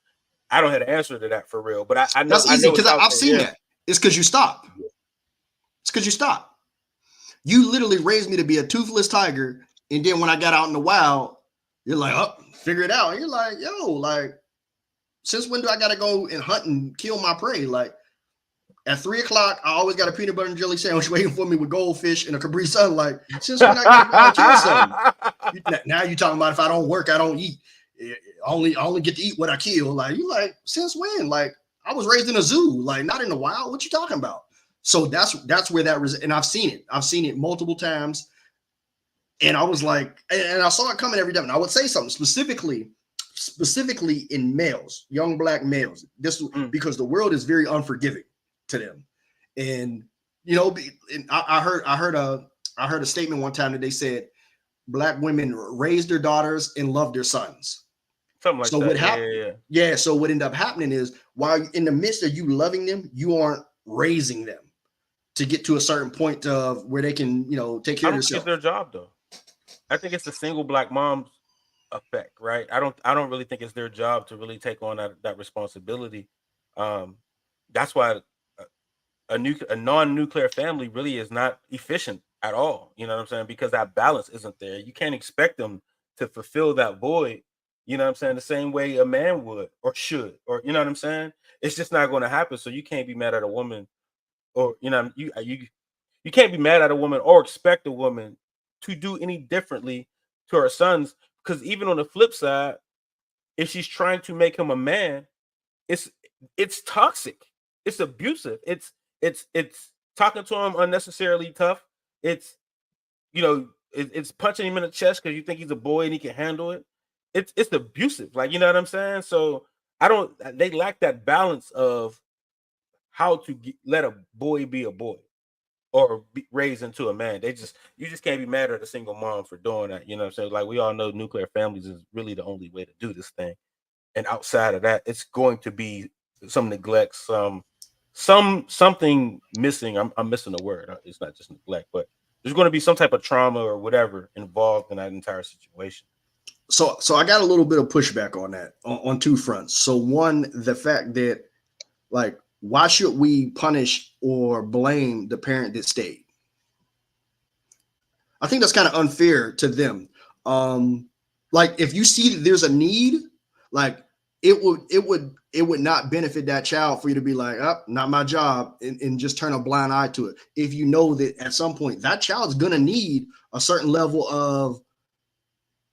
I don't have the answer to that for real, but I know That's easy it's because out I've there. seen Yeah. that. It's because you stop. It's because you stop. You literally raised me to be a toothless tiger, and then when I got out in the wild, you're like, oh, figure it out. And you're like, yo, like, since when do I gotta go and hunt and kill my prey? Like, at 3:00, I always got a peanut butter and jelly sandwich waiting for me with goldfish and a Capri Sun. Like, since when I gotta go and kill something? Now you talking about if I don't work, I don't eat. I only get to eat what I kill. Like, you like, since when? Like, I was raised in a zoo, like not in the wild. What you talking about? So that's where that was, and I've seen it. I've seen it multiple times. And I was like, and I saw it coming every time. And I would say something specifically in males, young black males. This because the world is very unforgiving to them. And and I heard a statement one time that they said black women raised their daughters and loved their sons. Something like so that. What happened? Yeah. So what ended up happening is while in the midst of you loving them, you aren't raising them to get to a certain point of where they can, take care of themselves. It's their job though. I think it's the single black mom's effect, right? I don't really think it's their job to really take on that responsibility. That's why a non-nuclear family really is not efficient at all. You know what I'm saying? Because that balance isn't there. You can't expect them to fulfill that void. You know what I'm saying? The same way a man would or should, or you know what I'm saying? It's just not going to happen. So you can't be mad at a woman, or you can't be mad at a woman or expect a woman to do any differently to her sons. Because even on the flip side, if she's trying to make him a man, it's toxic. It's abusive. It's talking to him unnecessarily tough. It's it's punching him in the chest because you think he's a boy and he can handle it. It's abusive. Like, you know what I'm saying? So they lack that balance of how to let a boy be a boy or be raised into a man. You just can't be mad at a single mom for doing that. You know what I'm saying? Like, we all know nuclear families is really the only way to do this thing. And outside of that, it's going to be some neglect, something missing. I'm missing a word. It's not just neglect, but there's going to be some type of trauma or whatever involved in that entire situation. So I got a little bit of pushback on that on two fronts. So one, the fact that, like, why should we punish or blame the parent that stayed? I think that's kind of unfair to them. Like if you see that there's a need, like it would not benefit that child for you to be like, oh, not my job, and just turn a blind eye to it. If you know that at some point that child's gonna need a certain level of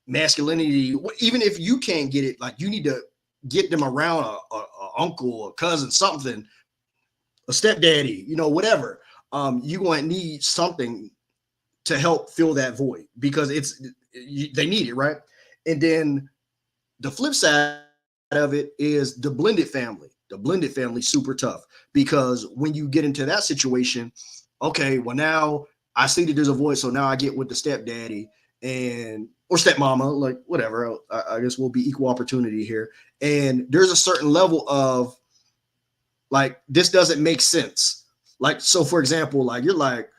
masculinity, even if you can't get it, like you need to get them around a uncle, a cousin, something, a stepdaddy, whatever. You're going to need something to help fill that void because they need it, right? And then the flip side of it is the blended family. The blended family super tough because when you get into that situation, okay, well now I see that there's a void, so now I get with the stepdaddy or stepmama, like whatever. I guess we'll be equal opportunity here. And there's a certain level of like, this doesn't make sense. Like, so for example, like you're like,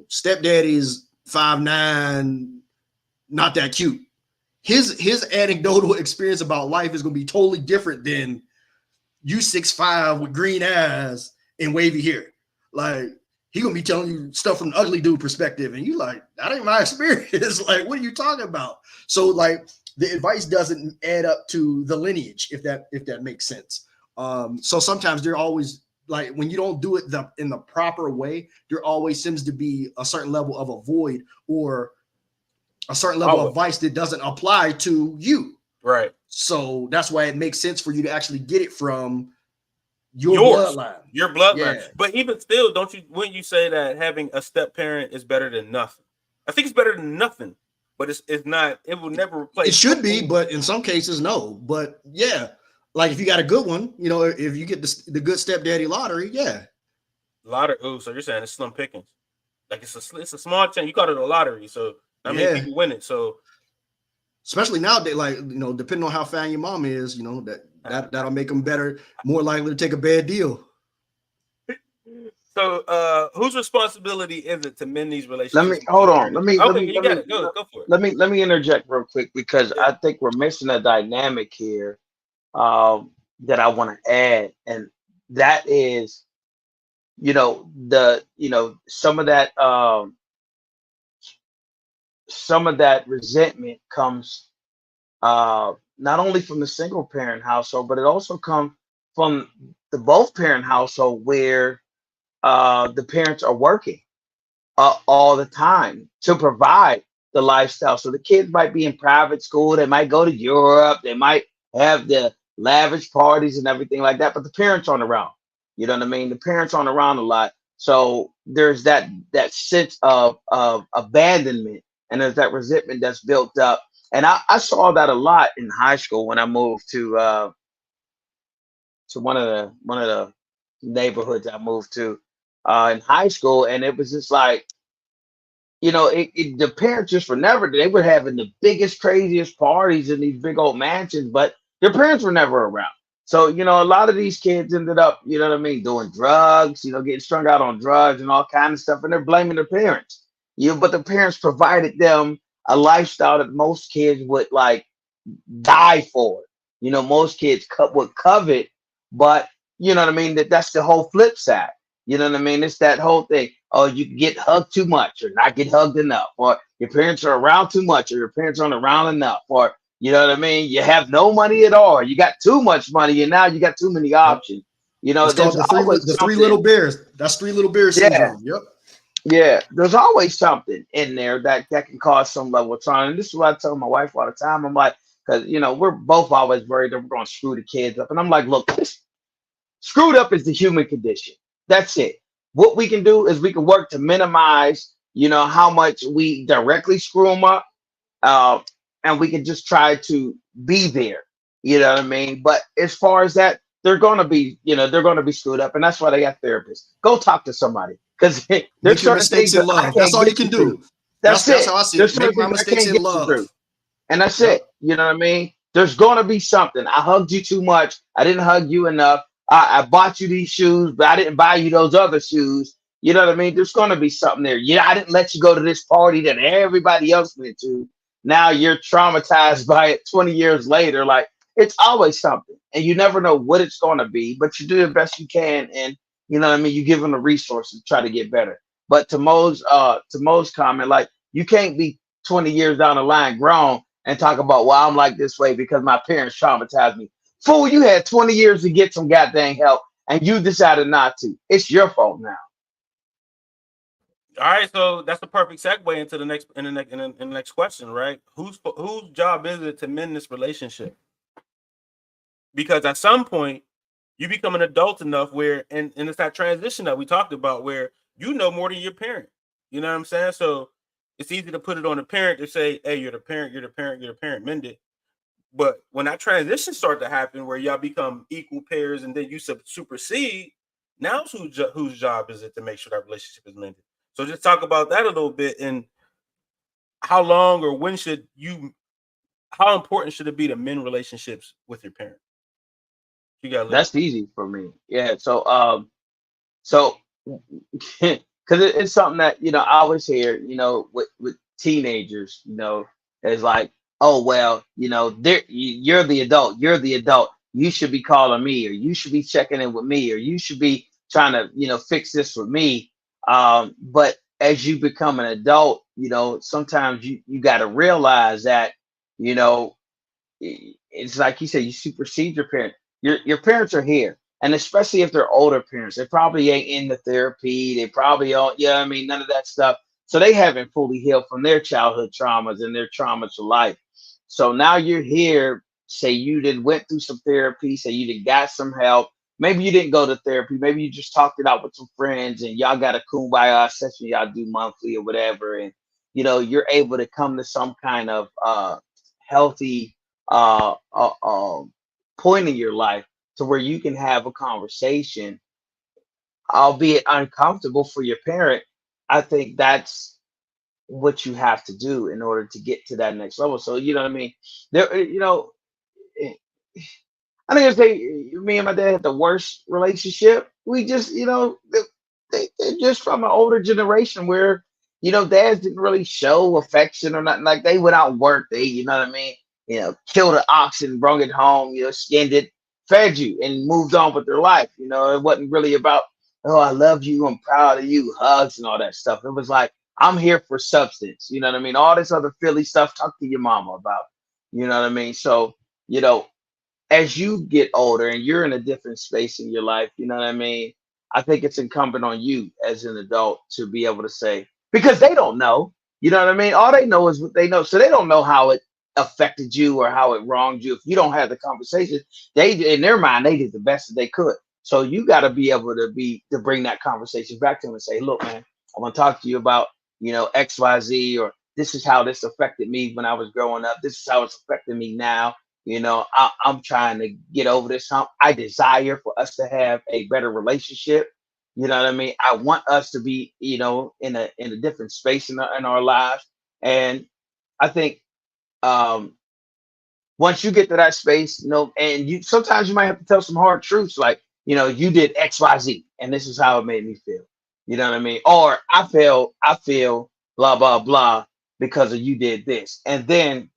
stepdaddy's 5'9", not that cute. His anecdotal experience about life is going to be totally different than you 6'5" with green eyes and wavy hair. Like, he gonna be telling you stuff from the ugly dude perspective, and you like, that ain't my experience. Like, what are you talking about? So like the advice doesn't add up to the lineage, if that makes sense. So sometimes there always, like when you don't do it in the proper way, there always seems to be a certain level of a void or a certain level of advice that doesn't apply to you. Right. So that's why it makes sense for you to actually get it from your bloodline. Yeah. But even still, wouldn't you say that having a step parent is better than nothing? I think it's better than nothing, but it's not. It will never replace. It should be, but in some cases, no. But yeah, like if you got a good one, if you get the good stepdaddy lottery, yeah. Lottery. Oh, so you're saying it's slim pickings? Like it's a small chance. You call it a lottery, so not many people win it. So especially nowadays, like depending on how fat your mom is, that'll make them more likely to take a bad deal. So, whose responsibility is it to mend these relationships? Let me hold on. Let me Go for it. Let me interject real quick because I think we're missing a dynamic here that I want to add, and that is, some of that resentment comes not only from the single parent household, but it also comes from the both parent household where the parents are working all the time to provide the lifestyle. So the kids might be in private school, they might go to Europe, they might have the lavish parties and everything like that, but the parents aren't around. You know what I mean? The parents aren't around a lot. So there's that sense of abandonment, and there's that resentment that's built up. And I saw that a lot in high school when I moved to one of the neighborhoods I moved to in high school, and it was just like, the parents just they were having the biggest, craziest parties in these big old mansions, but their parents were never around. So, a lot of these kids ended up, doing drugs, getting strung out on drugs and all kind of stuff, and they're blaming their parents. But the parents provided them a lifestyle that most kids would like die for. Most kids would covet, but that's the whole flip side. You know what I mean? It's that whole thing. Oh, you get hugged too much or not get hugged enough, or your parents are around too much or your parents aren't around enough, or you know what I mean? You have no money at all. You got too much money and now you got too many options. There's the three little bears. That's three little bears syndrome. Yep. Yeah, there's always something in there that can cause some level of trauma. And this is what I tell my wife all the time. I'm like, because we're both always worried that we're going to screw the kids up. And I'm like, look, screwed up is the human condition. That's it. What we can do is we can work to minimize, how much we directly screw them up. And we can just try to be there. You know what I mean? But as far as that, they're going to be screwed up. And that's why they got therapists. Go talk to somebody. Because there's certain mistakes in love. That's all you can do. That's how I see it. Make my mistakes in love. And that's it. You know what I mean? There's going to be something. I hugged you too much. I didn't hug you enough. I bought you these shoes, but I didn't buy you those other shoes. You know what I mean? There's going to be something there. I didn't let you go to this party that everybody else went to. Now you're traumatized by it 20 years later. Like, it's always something. And you never know what it's going to be, but you do the best you can. And, you know what I mean? You give them the resources to try to get better. But to Mo's comment, like, You can't be 20 years down the line grown and talk about, well, I'm like this way because my parents traumatized me. Fool, you had 20 years to get some goddamn help and you decided not to. It's your fault now. All right, so that's the perfect segue into the next question, right? Whose job is it to mend this relationship? Because at some point you become an adult enough where, and it's that transition that we talked about where you know more than your parent. You know what I'm saying? So it's easy to put it on the parent to say, "Hey, you're the parent, you're the parent, you're the parent, mend it." But when that transition start to happen, where y'all become equal pairs, and then you supersede, now whose job is it to make sure that relationship is mended? So just talk about that a little bit, and how long or when should you? How important should it be to mend relationships with your parent? You got Lee. That's easy for me. Yeah. So because it's something that I always hear, with teenagers, it's like, oh well, you're the adult, you should be calling me, or you should be checking in with me, or you should be trying to fix this with me. But as you become an adult, sometimes you got to realize that you know it's like you said, you supersede your parent. Your parents are here, and especially if they're older parents, they probably ain't in the therapy. They probably don't, I mean, none of that stuff. So they haven't fully healed from their childhood traumas and their traumas of life. So now you're here. Say you did went through some therapy. Say you did got some help. Maybe you didn't go to therapy. Maybe you just talked it out with some friends, and y'all got a kumbaya session y'all do monthly or whatever, and you're able to come to some kind of healthy uh, uh, um, point in your life to where you can have a conversation, albeit uncomfortable for your parent. I think that's what you have to do in order to get to that next level. So you know what I mean? There, eh, I think if me and my dad had the worst relationship. We just, they're just from an older generation where, dads didn't really show affection or nothing. Like they went out and worked. They, you know what I mean? Killed an oxen, brought it home, skinned it, fed you, and moved on with their life. It wasn't really about, oh, I love you, I'm proud of you, hugs and all that stuff. It was like, I'm here for substance. You know what I mean? All this other Philly stuff, talk to your mama about. You know what I mean? So, you know, as you get older and you're in a different space in your life, you know what I mean? I think it's incumbent on you as an adult to be able to say, because they don't know, you know what I mean? All they know is what they know. So they don't know how it affected you or how it wronged you. If you don't have the conversation, they, in their mind, they did the best that they could. So you got to be able to bring that conversation back to them and say, look, man, I want to talk to you about, XYZ, or this is how this affected me when I was growing up. This is how it's affecting me now. I'm trying to get over this hump. I desire for us to have a better relationship. You know what I mean? I want us to be, in a different space in our lives. And I think um, once you get to that space, and you sometimes you might have to tell some hard truths, like, you did XYZ, and this is how it made me feel. You know what I mean? Or I feel blah blah blah because of you did this, and then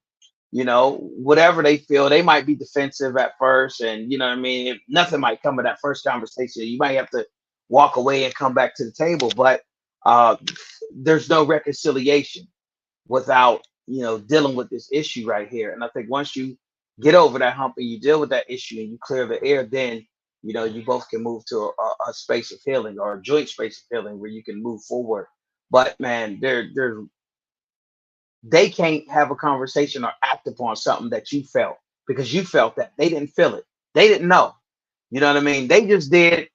whatever they feel, they might be defensive at first, and you know what I mean, nothing might come of that first conversation. You might have to walk away and come back to the table, but uh, there's no reconciliation without dealing with this issue right here. And I think once you get over that hump and you deal with that issue and you clear the air, then you both can move to a space of healing, or a joint space of healing, where you can move forward. But man, they can't have a conversation or act upon something that you felt, because you felt that they didn't feel it. They didn't know. You know what I mean? They just did,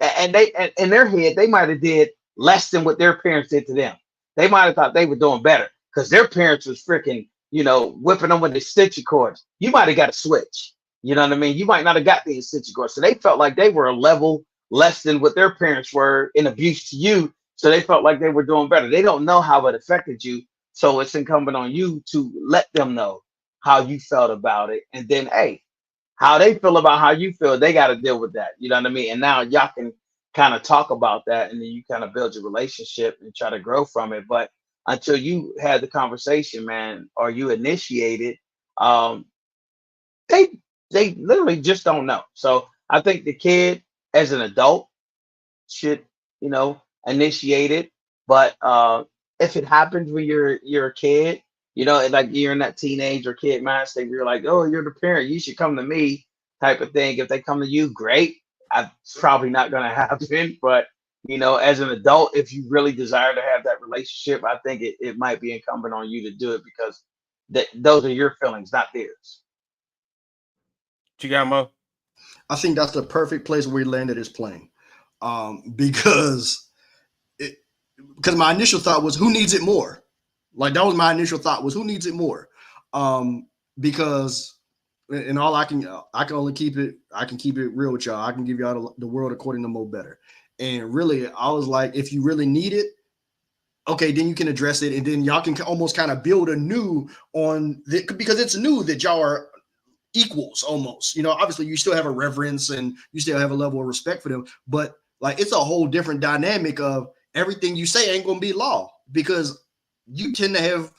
and in their head, they might have did less than what their parents did to them. They might have thought they were doing better because their parents was freaking, whipping them with the stitcher cords. You might have got a switch. You know what I mean? You might not have got the stitcher cords. So they felt like they were a level less than what their parents were in abuse to you. So they felt like they were doing better. They don't know how it affected you. So it's incumbent on you to let them know how you felt about it. And then, hey, how they feel about how you feel, they got to deal with that. You know what I mean? And now y'all can kind of talk about that, and then you kind of build your relationship and try to grow from it. But until you had the conversation, man, or you initiated, um, they they literally just don't know. So I think the kid as an adult should, initiate it. But if it happens when you're a kid, you know, like you're in that teenage or kid mind state where you're like, oh, you're the parent, you should come to me type of thing. If they come to you, great. It's probably not going to happen, but you know, as an adult, if you really desire to have that relationship, I think it might be incumbent on you to do it because those are your feelings, not theirs. What you got, Mo? I think that's the perfect place where we landed this plane, because because my initial thought was who needs it more. Like that was my initial thought was who needs it more, because and all I can only keep it I can keep it real with y'all. I can give y'all the world according to Mo Better, and really I was like, if you really need it, okay, then you can address it, and then y'all can almost kind of build anew on the, because it's new that y'all are equals almost. You know, obviously you still have a reverence and you still have a level of respect for them, but like it's a whole different dynamic of everything you say ain't gonna be law because you tend to have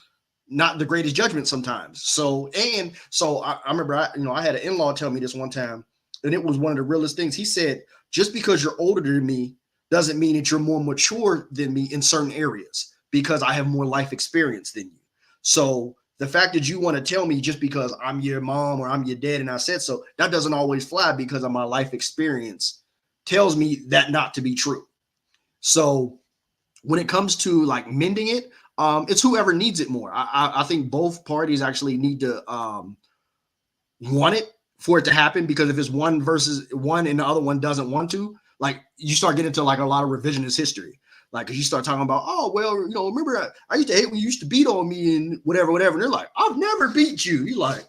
not the greatest judgment sometimes. So I remember I had an in-law tell me this one time, and it was one of the realest things. He said, just because you're older than me doesn't mean that you're more mature than me in certain areas because I have more life experience than you. So the fact that you want to tell me just because I'm your mom or I'm your dad and I said so, that doesn't always fly because of my life experience tells me that not to be true. So when it comes to like mending it, it's whoever needs it more. I think both parties actually need to want it for it to happen, because if it's one versus one and the other one doesn't want to, like you start getting into like a lot of revisionist history. Like, cause you start talking about, oh, well, remember I used to hate when you used to beat on me and whatever. And they're like, I've never beat you. You like,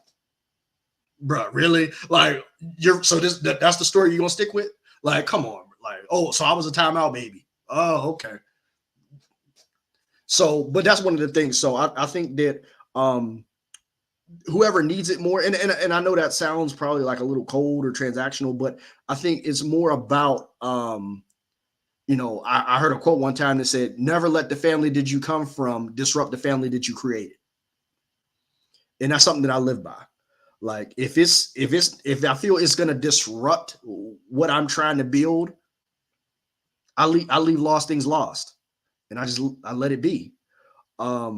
bro, really? Like so that's the story you're gonna stick with? Like, come on. Like, oh, so I was a timeout baby. Oh, okay. So, but that's one of the things. So I think that whoever needs it more, and I know that sounds probably like a little cold or transactional, but I think it's more about I heard a quote one time that said, never let the family that you come from disrupt the family that you created. And that's something that I live by. Like if I feel it's gonna disrupt what I'm trying to build, I leave lost things lost. And I let it be. But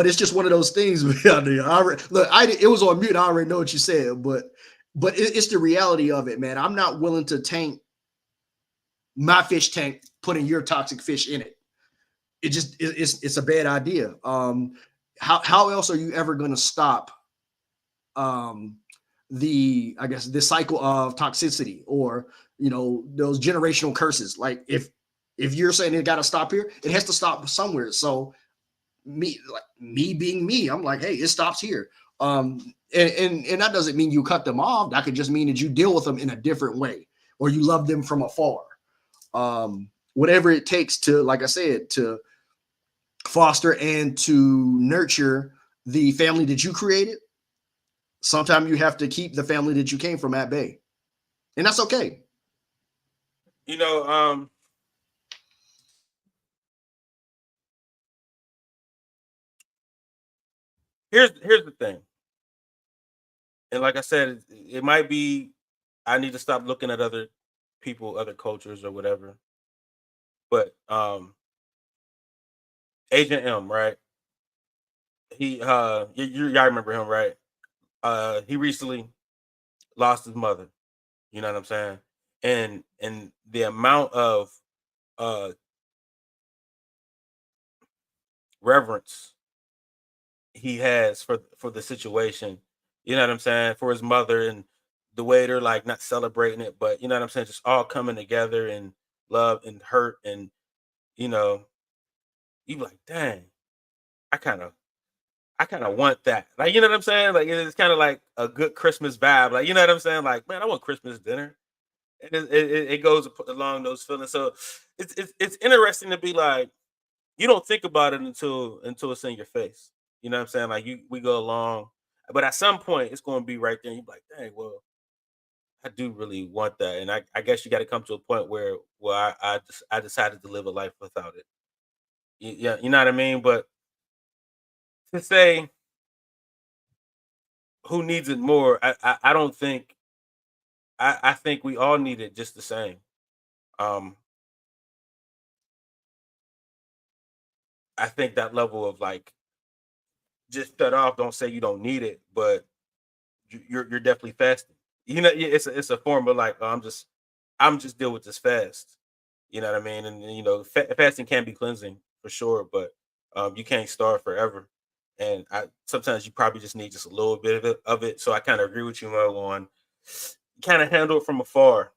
it's just one of those things. Look, it was on mute. I already know what you said, but it's the reality of it, man. I'm not willing to tank my fish tank, putting your toxic fish in it. It's a bad idea. How else are you ever going to stop the cycle of toxicity or those generational curses? Like if you're saying it got to stop here, it has to stop somewhere. So me being me, I'm like, hey, it stops here. And that doesn't mean you cut them off. That could just mean that you deal with them in a different way, or you love them from afar. Whatever it takes to, like I said, to foster and to nurture the family that you created. Sometimes you have to keep the family that you came from at bay, and that's okay. Here's the thing, and like I said, it might be I need to stop looking at other people, other cultures, or whatever. But Agent M, right? He y'all remember him, right? He recently lost his mother. You know what I'm saying? And the amount of uh reverence he has for the situation, you know what I'm saying, for his mother, and the way they're like not celebrating it, but you know what I'm saying, just all coming together and love and hurt, and you know, you be like, dang, I kind of want that. Like, you know what I'm saying? Like, it's kind of like a good Christmas vibe. Like, you know what I'm saying? Like, man, I want Christmas dinner. And it goes along those feelings. So it's interesting to be like, you don't think about it until it's in your face. You know what I'm saying? Like we go along, but at some point it's going to be right there. And you're like, dang, well, I do really want that. And I guess you got to come to a point where I decided to live a life without it. Yeah, you know what I mean? But to say who needs it more, I don't think I think we all need it just the same. Um I think that level of like just shut off. Don't say you don't need it, but you're definitely fasting. You know, it's a form of like, oh, I'm just deal with this fast. You know what I mean? And you know, fasting can be cleansing for sure, but you can't starve forever. And I sometimes you probably just need just a little bit of it. So I kind of agree with you, Mo, on kind of handle it from afar.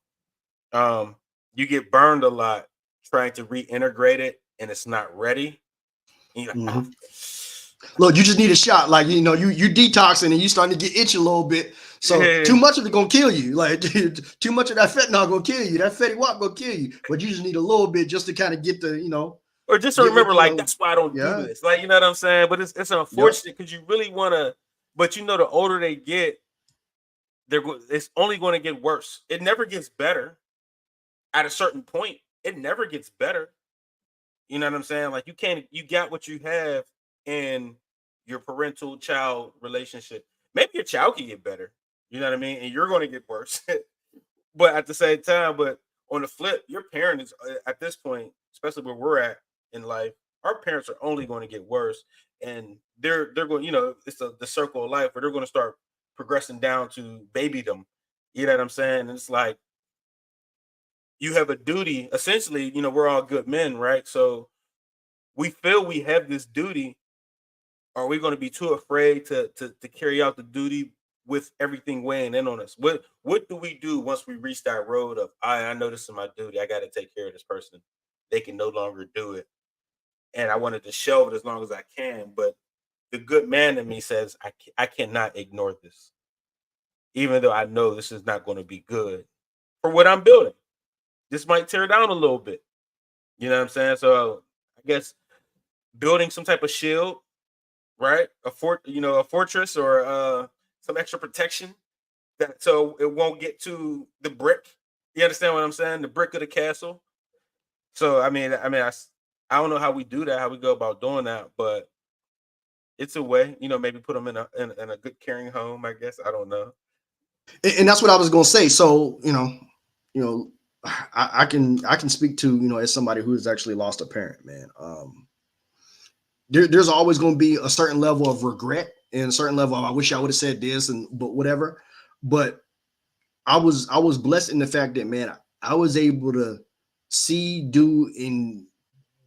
Um, you get burned a lot trying to reintegrate it, and it's not ready. And you're like, oh, look, you just need a shot. Like, you know, you detoxing and you starting to get itchy a little bit. So yeah. too much of it gonna kill you. Like too much of that fentanyl gonna kill you. That fatty wap gonna kill you. But you just need a little bit just to kind of get the, you know, Or just to get remember, with, you like, know, that's why I don't do yeah, this. Like, you know what I'm saying? But it's yep. unfortunate because you really want to, but you know, the older they get, it's only going to get worse. It never gets better. At a certain point, it never gets better. You know what I'm saying? Like, you got what you have in your parental child relationship. Maybe your child can get better. You know what I mean? And you're going to get worse. But at the same time, but on the flip, your parent is at this point, especially where we're at in life, our parents are only going to get worse, and they're going, you know, it's the circle of life where they're going to start progressing down to babydom. You know what I'm saying? And it's like you have a duty. Essentially, you know, we're all good men, right? So we feel we have this duty. Are we going to be too afraid to carry out the duty with everything weighing in on us? What do we do once we reach that road of I know this is my duty. I got to take care of this person. They can no longer do it, and I wanted to shelve it as long as I can. But the good man in me says I cannot ignore this, even though I know this is not going to be good for what I'm building. This might tear down a little bit. You know what I'm saying? So I guess building some type of shield, right? A fortress or some extra protection that so it won't get to the brick. You understand what I'm saying? The brick of the castle. So I don't know how we do that, how we go about doing that, but it's a way. You know, maybe put them in a good caring home. I guess I don't know. And that's what I was gonna say. So, you know, I can speak to, you know, as somebody who has actually lost a parent, man. There's always going to be a certain level of regret and a certain level of I wish I would have said this and but whatever. But I was blessed in the fact that, man, I was able to do in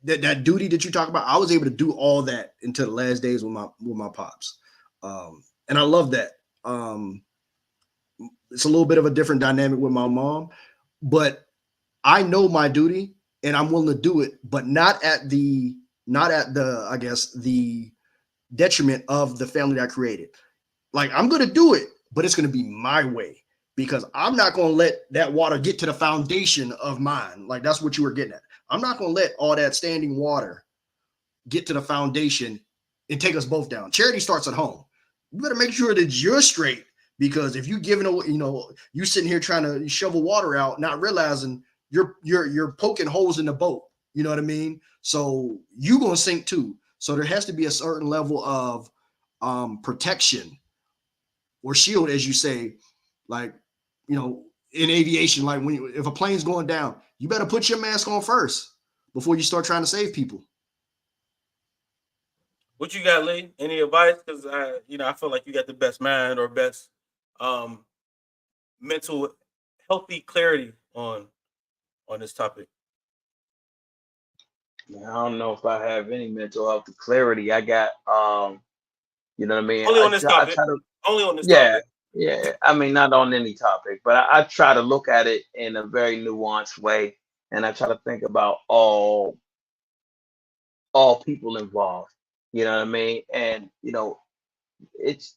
that duty that you talk about. I was able to do all that until the last days with my pops, and I love that. It's a little bit of a different dynamic with my mom, but I know my duty and I'm willing to do it, but not at the I guess the detriment of the family that I created. Like I'm gonna do it, but it's gonna be my way because I'm not gonna let that water get to the foundation of mine. Like that's what you were getting at. I'm not gonna let all that standing water get to the foundation and take us both down. Charity starts at home. You better make sure that you're straight because if you giving away, you know, you sitting here trying to shovel water out, not realizing you're poking holes in the boat. You know what I mean? So you gonna sink too. So there has to be a certain level of protection or shield, as you say, like you know, in aviation, like if a plane's going down, you better put your mask on first before you start trying to save people. What you got, Lee? Any advice? Because I feel like you got the best mind or best um mental healthy clarity on this topic. I don't know if I have any mental health clarity. I got, you know what I mean? Only on this I topic. try to, Only on this yeah, topic. yeah. I mean, not on any topic, but I try to look at it in a very nuanced way, and I try to think about all people involved. You know what I mean? And it's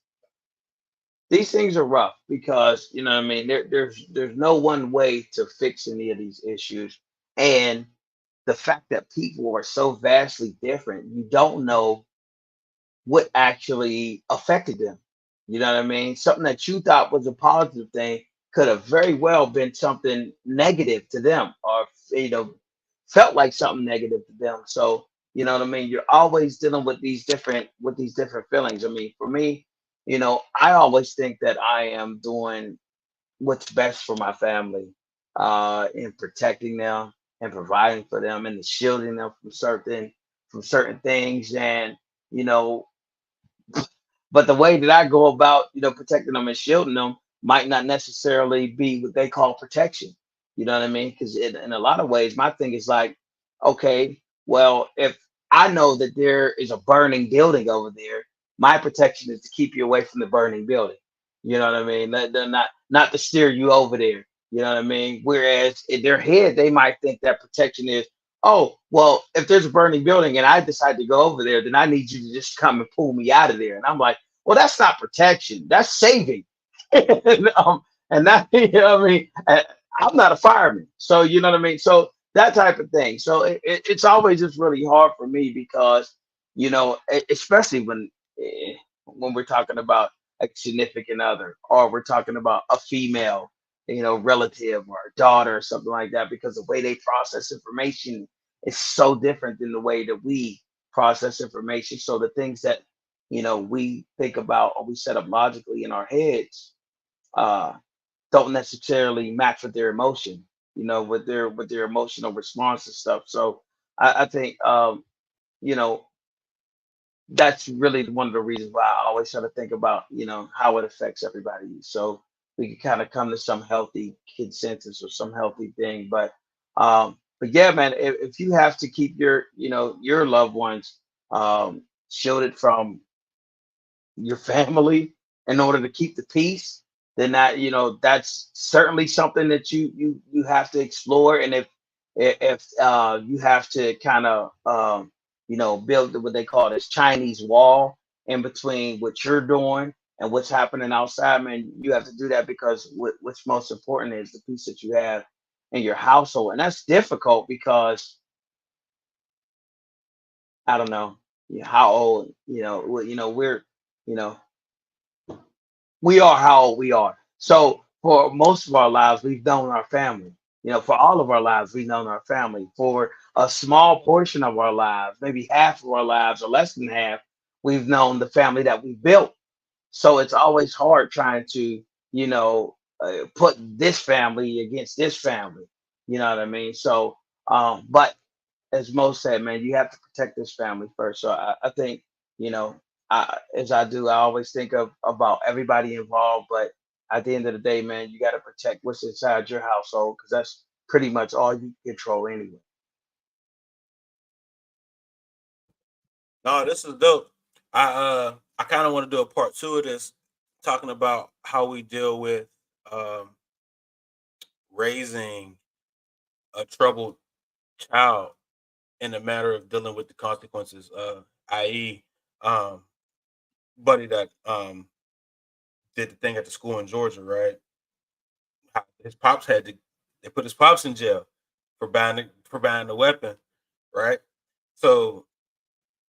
these things are rough because you know what I mean. There's no one way to fix any of these issues, and the fact that people are so vastly different, you don't know what actually affected them. You know what I mean? Something that you thought was a positive thing could have very well been something negative to them, or felt like something negative to them. So you know what I mean? You're always dealing with these different feelings. I mean, for me, I always think that I am doing what's best for my family, in protecting them and providing for them and shielding them from from certain things, and you know, but the way that I go about, protecting them and shielding them might not necessarily be what they call protection. You know what I mean? Because in a lot of ways, my thing is like, okay, well, if I know that there is a burning building over there, my protection is to keep you away from the burning building. You know what I mean? Not to steer you over there. You know what I mean? Whereas in their head, they might think that protection is, oh, well, if there's a burning building and I decide to go over there, then I need you to just come and pull me out of there. And I'm like, well, that's not protection. That's saving. And that, what I mean? I'm not a fireman. So, you know what I mean? So that type of thing. So it's always just really hard for me because, especially when we're talking about a significant other or we're talking about a female, relative or a daughter or something like that, because the way they process information is so different than the way that we process information. So the things that we think about or we set up logically in our heads uh, don't necessarily match with their emotion, with their emotional response and stuff. So I think you know that's really one of the reasons why I always try to think about how it affects everybody, so we can kind of come to some healthy consensus or some healthy thing. But yeah, man, if you have to keep your loved ones shielded from your family in order to keep the peace, then that's certainly something that you have to explore. And if you have to kind of build what they call this Chinese wall in between what you're doing and what's happening outside, man, you have to do that because what's most important is the peace that you have in your household. And that's difficult because I don't know how old, we're, you know, we are how old we are. So for most of our lives, we've known our family. For all of our lives, we've known our family. For a small portion of our lives, maybe half of our lives or less than half, we've known the family that we built. So it's always hard trying to, put this family against this family. You know what I mean? So, but as Mo said, man, you have to protect this family first. So I think, you know, as I do, I always think of about everybody involved. But at the end of the day, man, you got to protect what's inside your household because that's pretty much all you control anyway. No, this is dope. I kind of want to do a part two of this, talking about how we deal with um raising a troubled child in the matter of dealing with the consequences. I.e., um, buddy that did the thing at the school in Georgia, right? His pops had to. They put his pops in jail for buying the weapon, right? So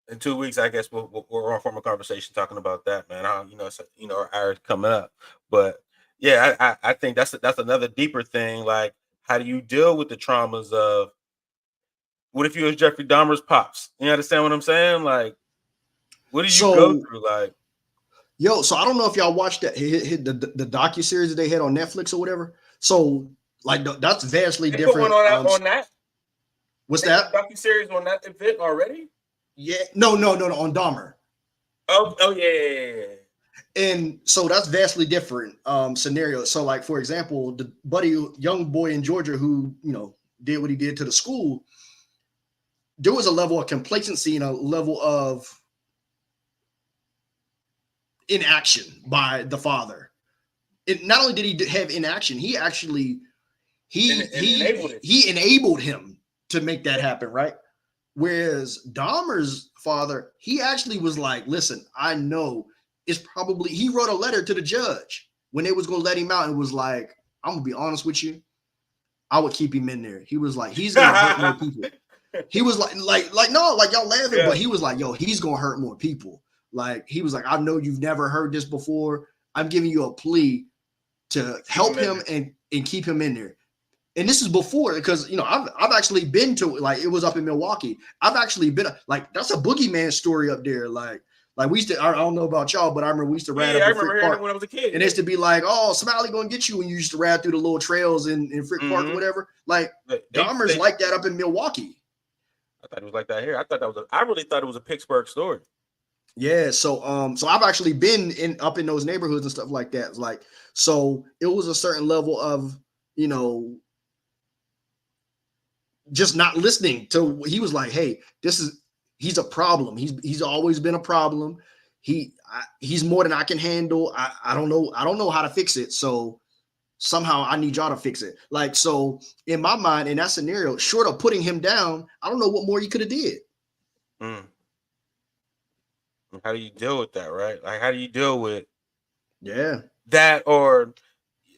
in 2 weeks, I guess we're on from a conversation talking about that, man. Our coming up, but yeah, I think that's another deeper thing. Like, how do you deal with the traumas of what if you was Jeffrey Dahmer's pops? You understand what I'm saying? Like, what do you go So, through? Like, so I don't know if y'all watched that the docu series that they had on Netflix or whatever. So, like, that's vastly they put one different. on that. What's They put that? a docu-series on that event already. Yeah, no, on Dahmer. Oh yeah. And so that's vastly different scenario. So, like, for example, the young boy in Georgia who did what he did to the school, there was a level of complacency and a level of inaction by the father. It not only did he have inaction, he actually he enabled him to make that happen, right? Whereas Dahmer's father, he actually was like, listen, I know it's probably, he wrote a letter to the judge when they was going to let him out and was like, I'm going to be honest with you, I would keep him in there. He was like, he's going to hurt more people. He was like, no, like y'all laughing, yeah. But he was like, yo, he's going to hurt more people. Like, he was like, I know you've never heard this before. I'm giving you a plea to help him and keep him in there. And this is before, because I've actually been to, like, it was up in Milwaukee. I've actually been, like, that's a boogeyman story up there. Like we used to, I don't know about y'all, but I remember we used to ride up in Frick Park when I was a kid. And it used to be like, oh, Smiley gonna get you when you used to ride through the little trails in Frick Park or whatever. Like, Dahmer's like that up in Milwaukee. I thought it was like that here. I really thought it was a Pittsburgh story. Yeah, so I've actually been up in those neighborhoods and stuff like that. Like, so it was a certain level of, you know, just not listening to. He was like, hey, he's a problem. He's always been a problem. He's more than I can handle. I don't know how to fix it. So somehow I need y'all to fix it. Like, so in my mind, in that scenario, short of putting him down, I don't know what more you could have did. How do you deal with that, right? Like, how do you deal with that, or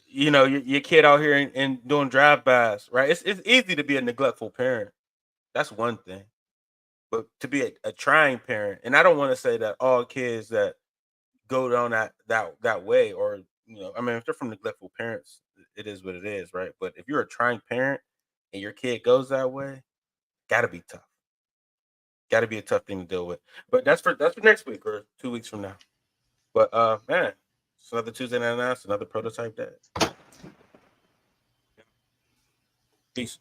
your kid out here and doing drive-bys, right? It's easy to be a neglectful parent. That's one thing. But to be a trying parent, and I don't want to say that all kids that go down that way, or I mean, if they're from neglectful parents, it is what it is, right? But if you're a trying parent and your kid goes that way, gotta be tough. Gotta be a tough thing to deal with. But that's for next week or 2 weeks from now. But man, it's another Tuesday night. It's another prototype day. Peace.